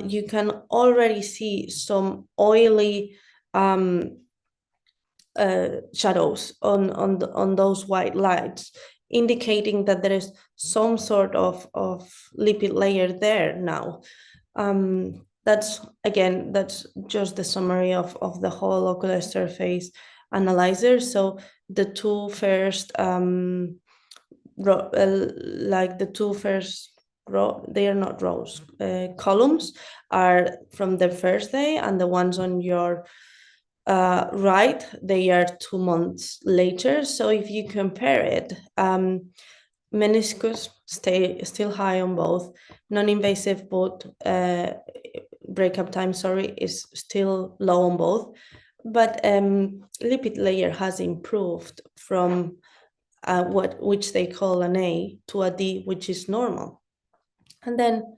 You can already see some oily shadows on those white lights, indicating that there is some sort of lipid layer there now. That's just the summary of the whole ocular surface analyzer. So the two first they are not rows, columns are from the first day, and the ones on your right, they are 2 months later. So if you compare it, meniscus still high on both. Non-invasive both breakup time, is still low on both. But lipid layer has improved from which they call an A to a D, which is normal. And then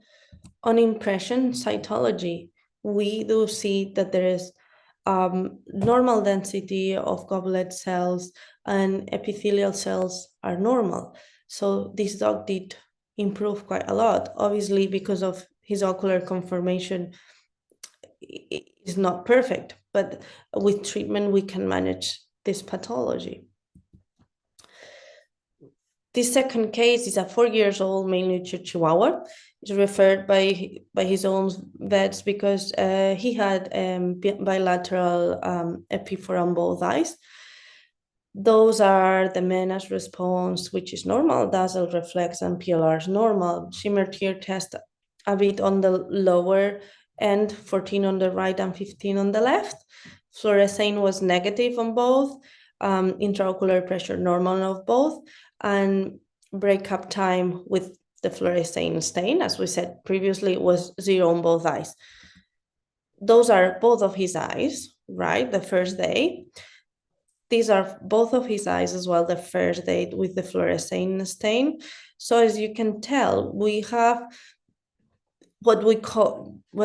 on impression cytology, we do see that there is normal density of goblet cells and epithelial cells are normal. So this dog did improve quite a lot, obviously because of his ocular conformation is not perfect, but with treatment we can manage this pathology. This second case is a 4-year-old male neutral Chihuahua. He's referred by his own vets because he had bilateral epiphora on both eyes. Those are the menace response, which is normal, Dazzle reflex, and PLR is normal. Schirmer tear test a bit on the lower end, 14 on the right and 15 on the left. Fluorescein was negative on both. Intraocular pressure normal of both, and breakup time with the fluorescein stain, as we said previously, was 0 on both eyes. Those are both of his eyes, right? The first day. These are both of his eyes as well, the first day with the fluorescein stain. So as you can tell, we have what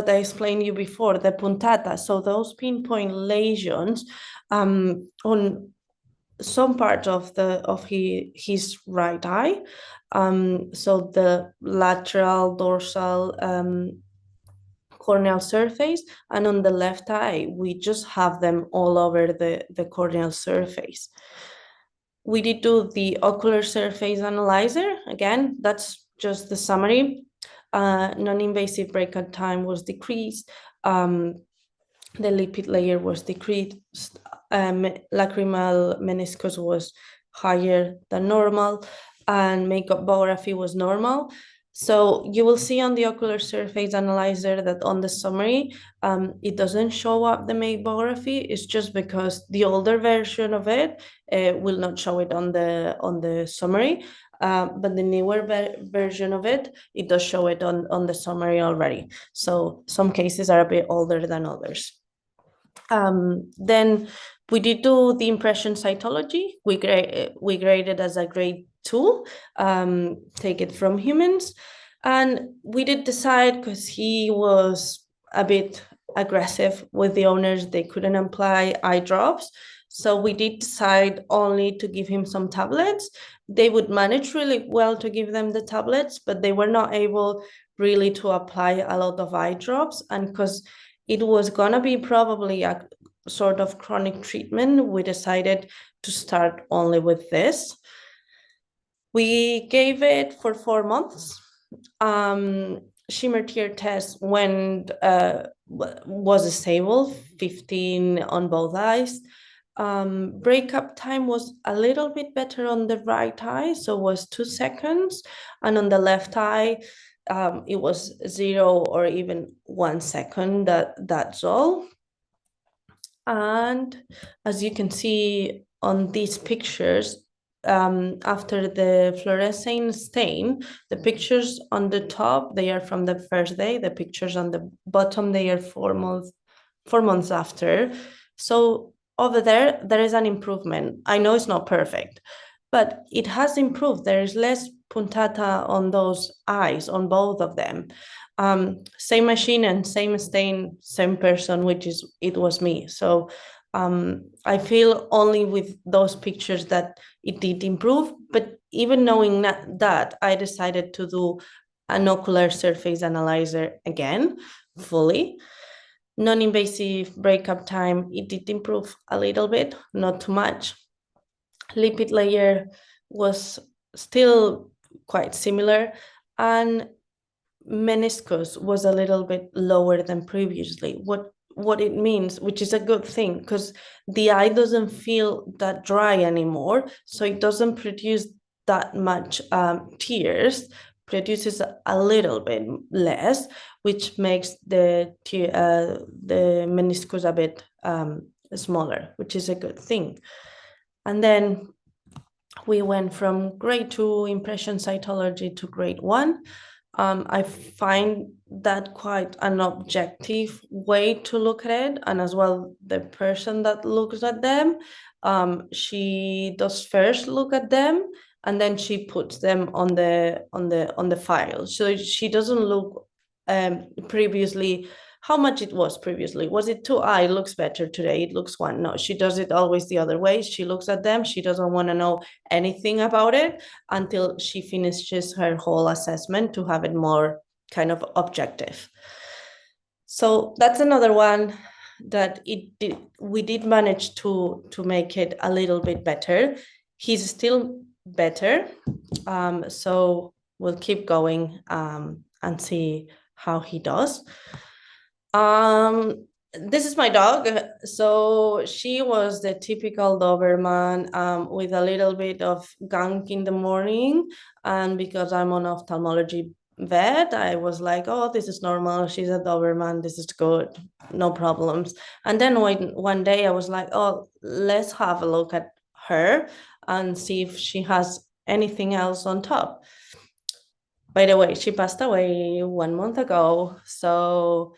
I explained you before, the puntata. So those pinpoint lesions on some part of his right eye. So the lateral dorsal corneal surface, and on the left eye, we just have them all over the corneal surface. We did do the ocular surface analyzer. Again, that's just the summary. Non-invasive breakout time was decreased. The lipid layer was decreased. Lacrimal meniscus was higher than normal, and makeup biography was normal. So you will see on the ocular surface analyzer that on the summary, it doesn't show up the makeup biography. It's just because the older version of it will not show it on the summary. But the newer version of it does show it on the summary already. So some cases are a bit older than others. Then we did do the impression cytology. We graded as a grade 2, take it from humans. And we did decide, because he was a bit aggressive with the owners, they couldn't apply eye drops. So we did decide only to give him some tablets. They would manage really well to give them the tablets, but they were not able really to apply a lot of eye drops. And because it was gonna be probably sort of chronic treatment, we decided to start only with this. We gave it for 4 months. Schirmer tear test was stable, 15 on both eyes. Breakup time was a little bit better on the right eye, so it was 2 seconds, and on the left eye, it was 0 or even 1 second. That's all. And as you can see on these pictures, after the fluorescein stain, the pictures on the top, they are from the first day. The pictures on the bottom, they are 4 months after. So over there is an improvement. I know it's not perfect, but it has improved. There is less puntata on those eyes, on both of them. Same machine and same stain, same person, it was me. So I feel only with those pictures that it did improve, but even knowing that, I decided to do an ocular surface analyzer again, fully. Non-invasive breakup time, it did improve a little bit, not too much. Lipid layer was still quite similar, and meniscus was a little bit lower than previously. What it means, which is a good thing, because the eye doesn't feel that dry anymore, so it doesn't produce that much tears, produces a little bit less, which makes the meniscus a bit smaller, which is a good thing. And then we went from grade 2 impression cytology to grade 1. I find that quite an objective way to look at it, and as well the person that looks at them, she does first look at them and then she puts them on the file. So she doesn't look previously how much it was previously. Was it 2? It looks better today, it looks 1. No, she does it always the other way. She looks at them, she doesn't want to know anything about it until she finishes her whole assessment to have it more kind of objective. So that's another one that we did manage to make it a little bit better. He's still better, so we'll keep going and see how he does. This is my dog. So she was the typical Doberman with a little bit of gunk in the morning. And because I'm an ophthalmology vet, I was like, oh, this is normal. She's a Doberman. This is good. No problems. And then one day I was like, oh, let's have a look at her and see if she has anything else on top. By the way, she passed away 1 month ago. So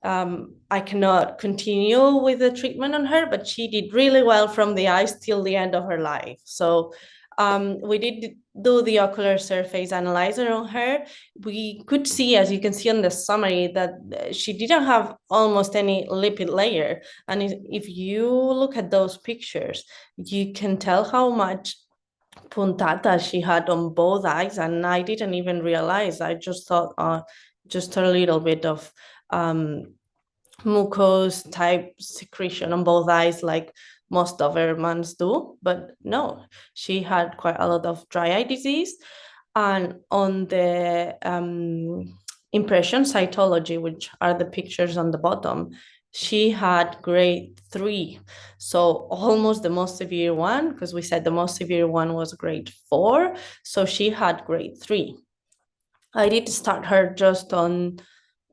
I cannot continue with the treatment on her, but she did really well from the eyes till the end of her life. So we did do the ocular surface analyzer on her. We could see, as you can see on the summary, that she didn't have almost any lipid layer. And if you look at those pictures, you can tell how much puntata she had on both eyes, and I didn't even realize. I just thought just a little bit of mucous type secretion on both eyes, like most Dobermans do, but no, she had quite a lot of dry eye disease. And on the impression cytology, which are the pictures on the bottom, she had grade 3, so almost the most severe one, because we said the most severe one was grade 4, so she had grade 3. I did start her just on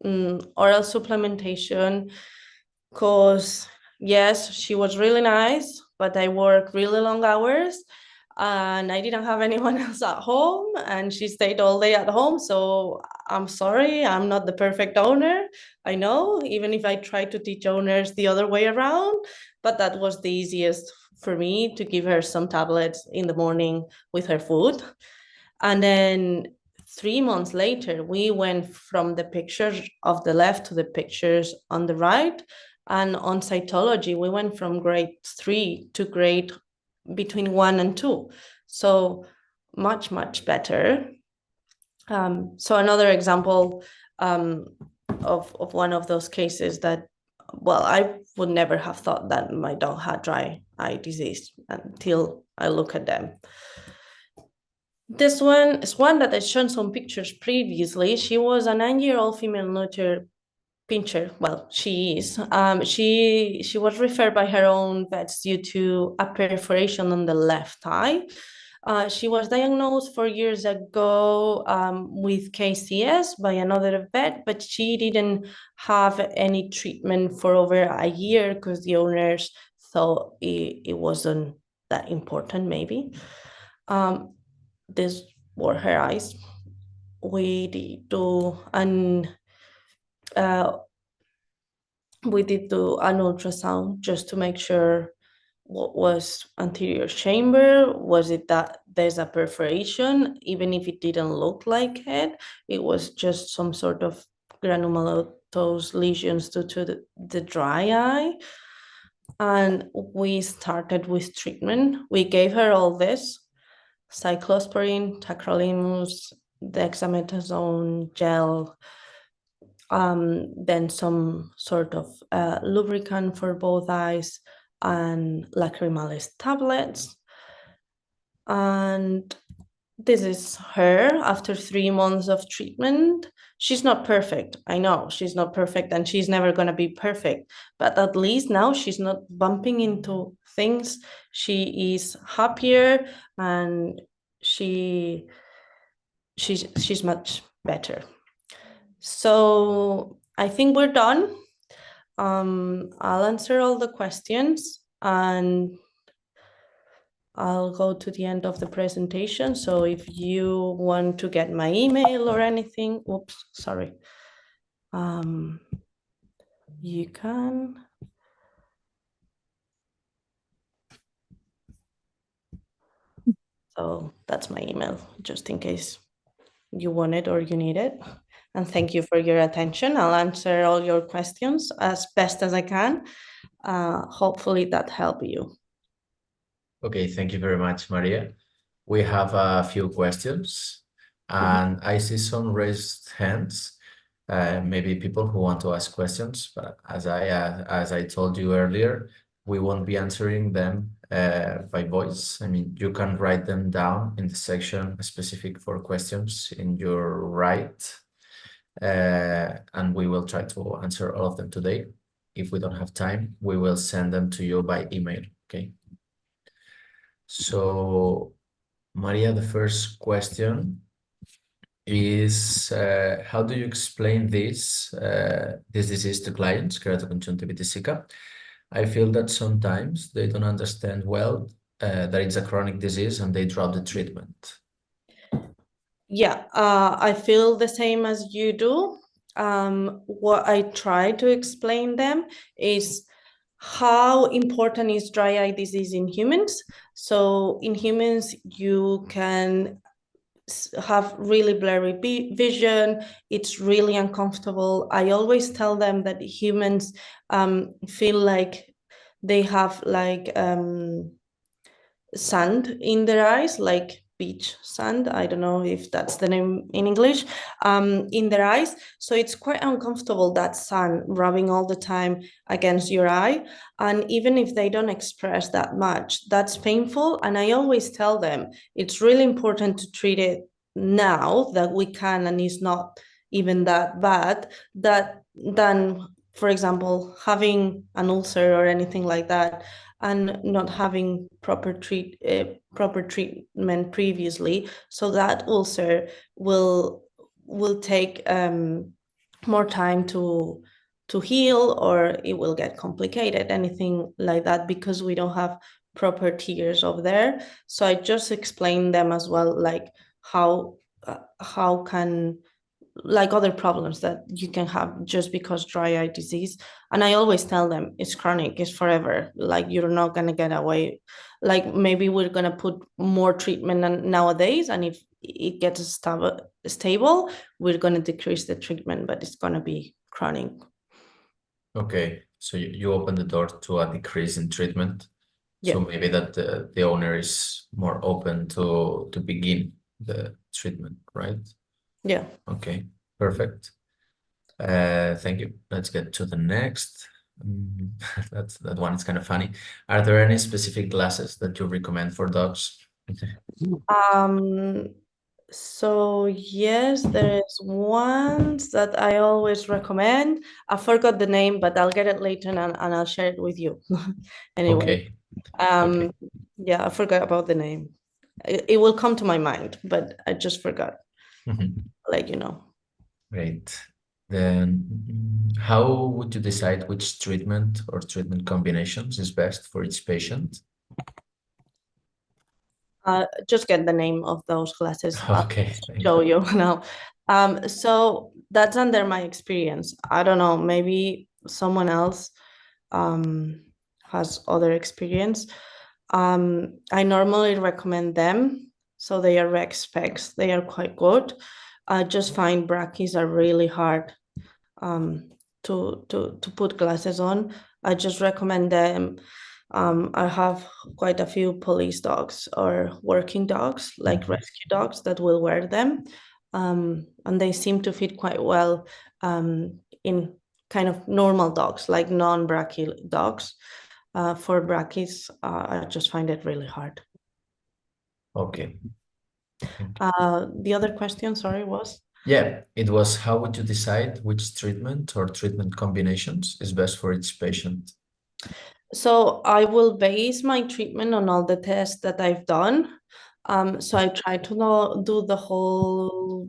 oral supplementation, because yes, she was really nice, but I work really long hours and I didn't have anyone else at home, and she stayed all day at home. So I'm sorry, I'm not the perfect owner. I know, even if I try to teach owners the other way around, but that was the easiest for me, to give her some tablets in the morning with her food. And then 3 months later, we went from the pictures of the left to the pictures on the right. And on cytology, we went from grade 3 to grade between 1 and 2. So much, much better. So another example of one of those cases that well, I would never have thought that my dog had dry eye disease until I look at them. This one is one that I've shown some pictures previously. She was a 9-year-old female neuter pincher. Well, she is. She was referred by her own vets due to a perforation on the left eye. She was diagnosed 4 years ago with KCS by another vet, but she didn't have any treatment for over a year because the owners thought it wasn't that important, maybe. These were her eyes. We did do an ultrasound just to make sure what was anterior chamber. Was it that there's a perforation? Even if it didn't look like it was just some sort of granulomatous lesions due to the dry eye. And we started with treatment. We gave her all this: cyclosporin, tacrolimus, dexamethasone gel, then some sort of lubricant for both eyes, and lacrimalis tablets. And this is her after 3 months of treatment. She's not perfect. I know she's not perfect, and she's never going to be perfect, but at least now she's not bumping into things. She is happier, and she's much better. So I think we're done. I'll answer all the questions, and I'll go to the end of the presentation. So if you want to get my email or anything, oops, sorry. You can. So that's my email, just in case you want it or you need it. And thank you for your attention. I'll answer all your questions as best as I can. Hopefully that helped you. Okay, thank you very much, Maria. We have a few questions, and I see some raised hands. Maybe people who want to ask questions, but as I told you earlier, we won't be answering them by voice. I mean, you can write them down in the section specific for questions in your right, and we will try to answer all of them today. If we don't have time, we will send them to you by email, okay? So, Maria, the first question is, how do you explain this disease to clients, Keratoconjunctivitis sicca? I feel that sometimes they don't understand well that it's a chronic disease and they drop the treatment. Yeah, I feel the same as you do. What I try to explain them is how important is dry eye disease in humans. So in humans, you can have really blurry vision. It's really uncomfortable. I always tell them that humans feel like they have like sand in their eyes, like beach sand. I don't know if that's the name in English, in their eyes. So it's quite uncomfortable, that sun rubbing all the time against your eye. And even if they don't express that much, that's painful. And I always tell them it's really important to treat it now that we can, and it's not even that bad, than, for example, having an ulcer or anything like that and not having proper treatment previously. So that ulcer will take more time to heal, or it will get complicated, anything like that, because we don't have proper tears over there. So I just explain them as well, like how can, like, other problems that you can have just because dry eye disease. And I always tell them it's chronic, it's forever. Like, you're not going to get away. Like, maybe we're going to put more treatment nowadays, and if it gets stable, we're going to decrease the treatment, but it's going to be chronic. Okay, so you open the door to a decrease in treatment. Yeah. So maybe that the owner is more open to begin the treatment, right? Yeah. Okay, perfect. Thank you. Let's get to the next. That one is kind of funny. Are there any specific glasses that you recommend for dogs? Um, so yes, there is one that I always recommend. I forgot the name, but I'll get it later and I'll share it with you. Anyway, Okay. Okay. yeah, I forgot about the name. It will come to my mind, but I just forgot. Mhm. I'll let you know. Great. Then, how would you decide which treatment or treatment combinations is best for each patient? Just get the name of those classes. I'll Okay, thank show you. you now. So that's under my experience. I don't know, maybe someone else um, has other experience. I normally recommend them. So they are rec specs. They are quite good. I just find brackies are really hard um, to put glasses on. I just recommend them. I have quite a few police dogs or working dogs, like rescue dogs, that will wear them. And they seem to fit quite well in kind of normal dogs, like non-brachy dogs. For brackies, I just find it really hard. Okay. The other question, sorry, was? Yeah, it was how would you decide which treatment or treatment combinations is best for each patient? So I will base my treatment on all the tests that I've done. So I try to do the whole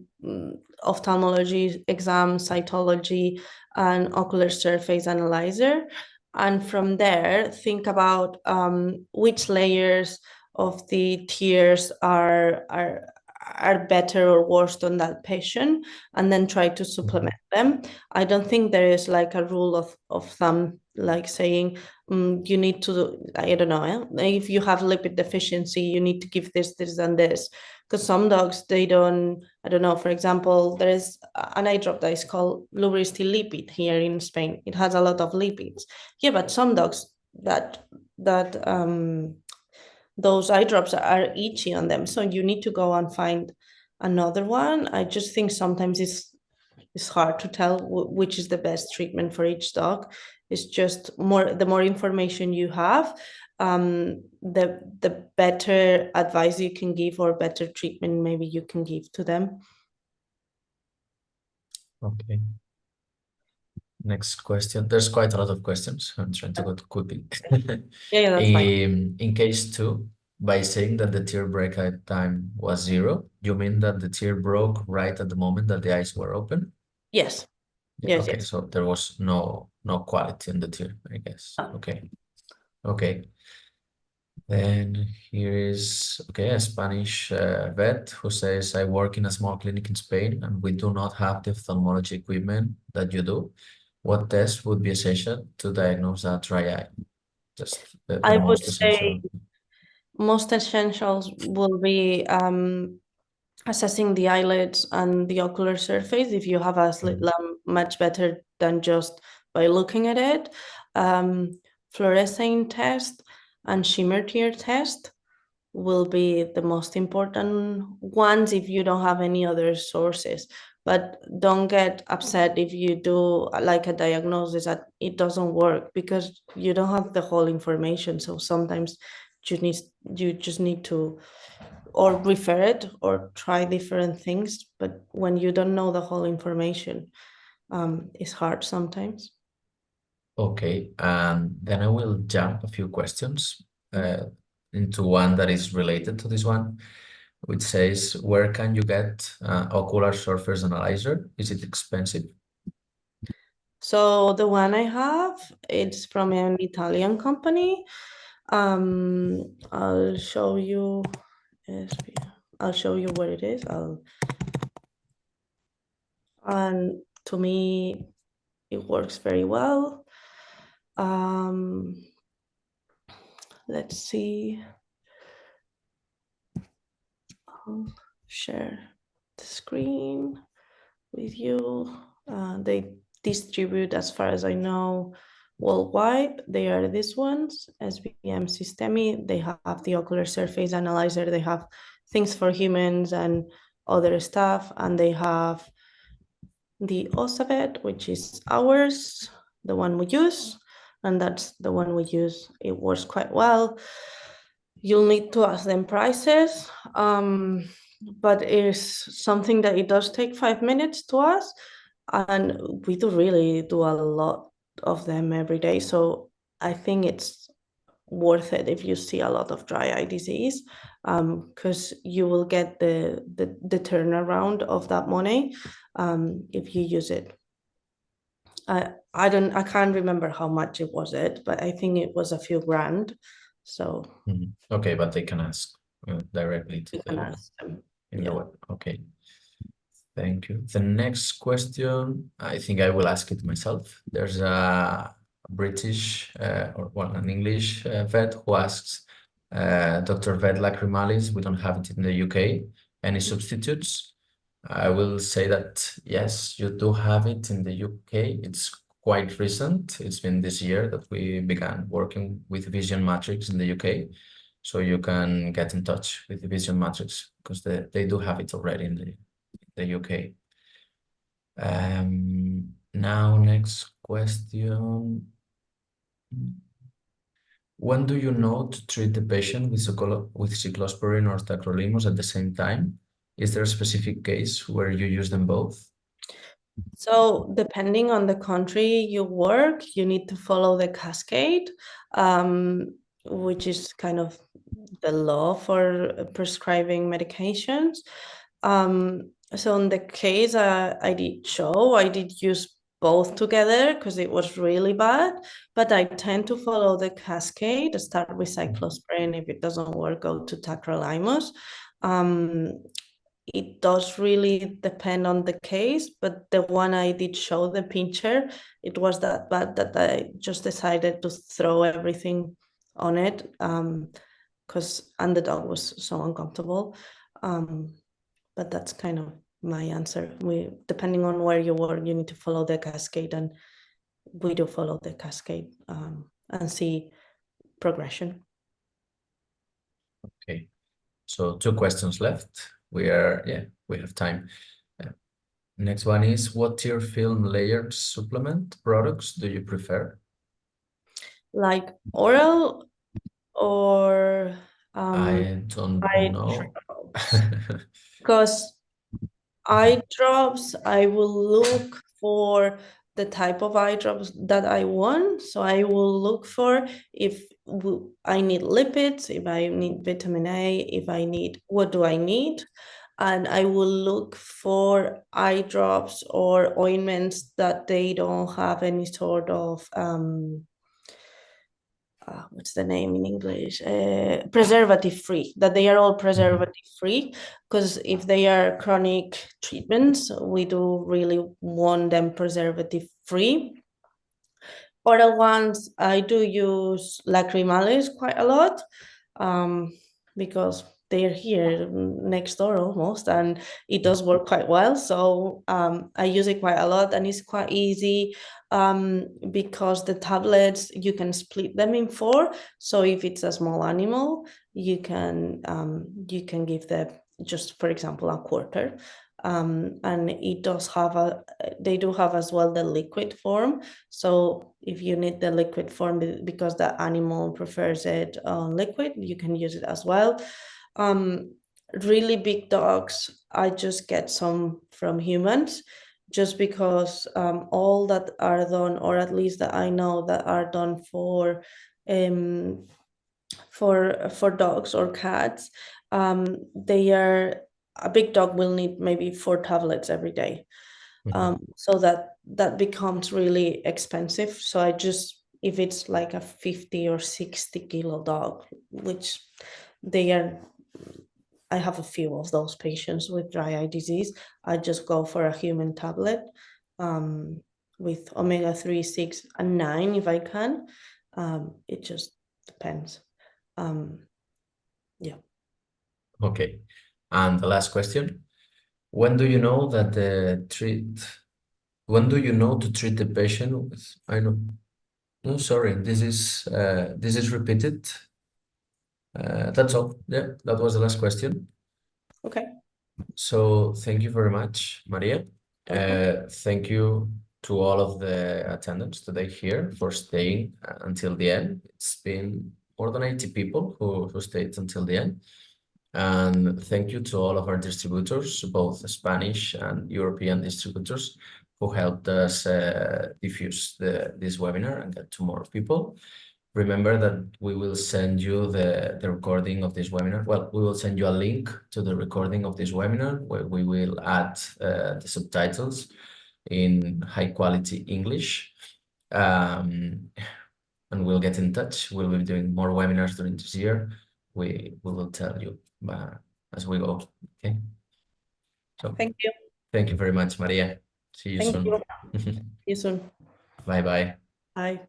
ophthalmology exam, cytology, and ocular surface analyzer. And from there, think about which layers of the tears are better or worse on that patient, and then try to supplement them. I don't think there is like a rule of thumb, like saying you need to, I don't know, if you have lipid deficiency, you need to give this, and this. Because some dogs, they don't, I don't know, for example, there is an eye drop that is called lubricating lipid here in Spain. It has a lot of lipids. Yeah, but some dogs that those eye drops are itchy on them. So you need to go and find another one. I just think sometimes it's hard to tell which is the best treatment for each dog. It's just the more information you have, the better advice you can give or better treatment maybe you can give to them. Okay. Next question. There's quite a lot of questions. I'm trying to go quickly. Yeah, that's fine. In case two, by saying that the tear breakout time was 0, you mean that the tear broke right at the moment that the eyes were open? Yes, Yeah, yes, okay, yes. so there was no quality in the tear, I guess. Okay. Okay. Then here is, okay, a Spanish vet who says, I work in a small clinic in Spain and we do not have the ophthalmology equipment that you do. What test would be essential to diagnose a dry eye? Just the I would most say essential. most essentials will be assessing the eyelids and the ocular surface. If you have a slit lamp, much better than just by looking at it. Fluorescein test and Schirmer tear test will be the most important ones if you don't have any other sources. But don't get upset if you do like a diagnosis that it doesn't work, because you don't have the whole information. So sometimes you need you just need to or refer it or try different things. But when you don't know the whole information, it's hard sometimes. Okay, and then I will jump a few questions into one that is related to this one, which says, where can you get ocular surface analyzer? Is it expensive? So the one I have, it's from an Italian company. I'll show you. I'll show you what it is. And to me, it works very well. Let's see. I'll share the screen with you. They distribute, as far as I know, worldwide. They are these ones, SBM Systemi. They have the ocular surface analyzer. They have things for humans and other stuff. And they have the OSAVET, which is ours, the one we use. and that's the one we use. It works quite well. You'll need to ask them prices, but it's something that it does take 5 minutes to ask, and we do really do a lot of them every day. So I think it's worth it if you see a lot of dry eye disease, because you will get the turnaround of that money if you use it. I can't remember how much it was, but I think it was a few grand. So Okay, but they can ask directly to you can ask them. in the Yeah. web. Okay. Thank you. The next question, I think I will ask it myself. There's a British or well, an English vet who asks, Dr. Vet lacrimalis, we don't have it in the UK. Any substitutes? I will say that yes, you do have it in the UK. It's quite recent. It's been this year that we began working with Vision Matrix in the UK. So you can get in touch with the Vision Matrix because they do have it already in the UK. Now, next question. When do you know to treat the patient with cyclosporin or tacrolimus at the same time? Is there a specific case where you use them both? So depending on the country you work, you need to follow the cascade, which is kind of the law for prescribing medications. So in the case I did show, I did use both together because it was really bad, but I tend to follow the cascade, start with cyclosporin. If it doesn't work, go to tacrolimus. It does really depend on the case, but the one I did show the pincher, it was that bad that I just decided to throw everything on it, because and the dog was so uncomfortable. But that's kind of my answer. Depending on where you work, you need to follow the cascade, and we do follow the cascade and see progression. Okay, so 2 questions left. We have time. Next one is, what tier film layered supplement products do you prefer? Like oral or I don't eye know. drops. Because eye drops, I will look for the type of eye drops that I want. So I will look for if I need lipids, if I need vitamin A, if I need, what do I need? And I will look for eye drops or ointments that they don't have any sort of what's the name in English? Preservative free, that they are all preservative free, because if they are chronic treatments, we do really want them preservative free. Oral ones, I do use lacrimales quite a lot, because they're here next door almost, and it does work quite well. So I use it quite a lot, and it's quite easy, because the tablets, you can split them in 4. So if it's a small animal, you can give them just, for example, a quarter. And it does have they do have as well the liquid form. So if you need the liquid form because the animal prefers it liquid, you can use it as well. Really big dogs, I just get some from humans, just because all that are done, or at least that I know that are done for dogs or cats, they are, a big dog will need maybe 4 tablets every day. So that becomes really expensive. So I just, if it's like a 50 or 60 kilo dog, which I have a few of those patients with dry eye disease, I just go for a human tablet with omega-3, 6, and 9 if I can. It just depends. Yeah. Okay. And the last question, when do you know to treat the patient with, no, sorry, this is repeated. That's all. Yeah, that was the last question. Okay. So thank you very much, Maria. Welcome. Thank you to all of the attendants today here for staying until the end. It's been more than 80 people who stayed until the end. And thank you to all of our distributors, both Spanish and European distributors, who helped us diffuse this webinar and get to more people. Remember that we will send you the recording of this webinar. Well, we will send you a link to the recording of this webinar where we will add the subtitles in high quality English. And we'll get in touch. We'll be doing more webinars during this year. We will tell you as we go. Okay. So Thank you. thank you very much, Maria. See you Thank soon. you. See you soon. Bye bye. Bye.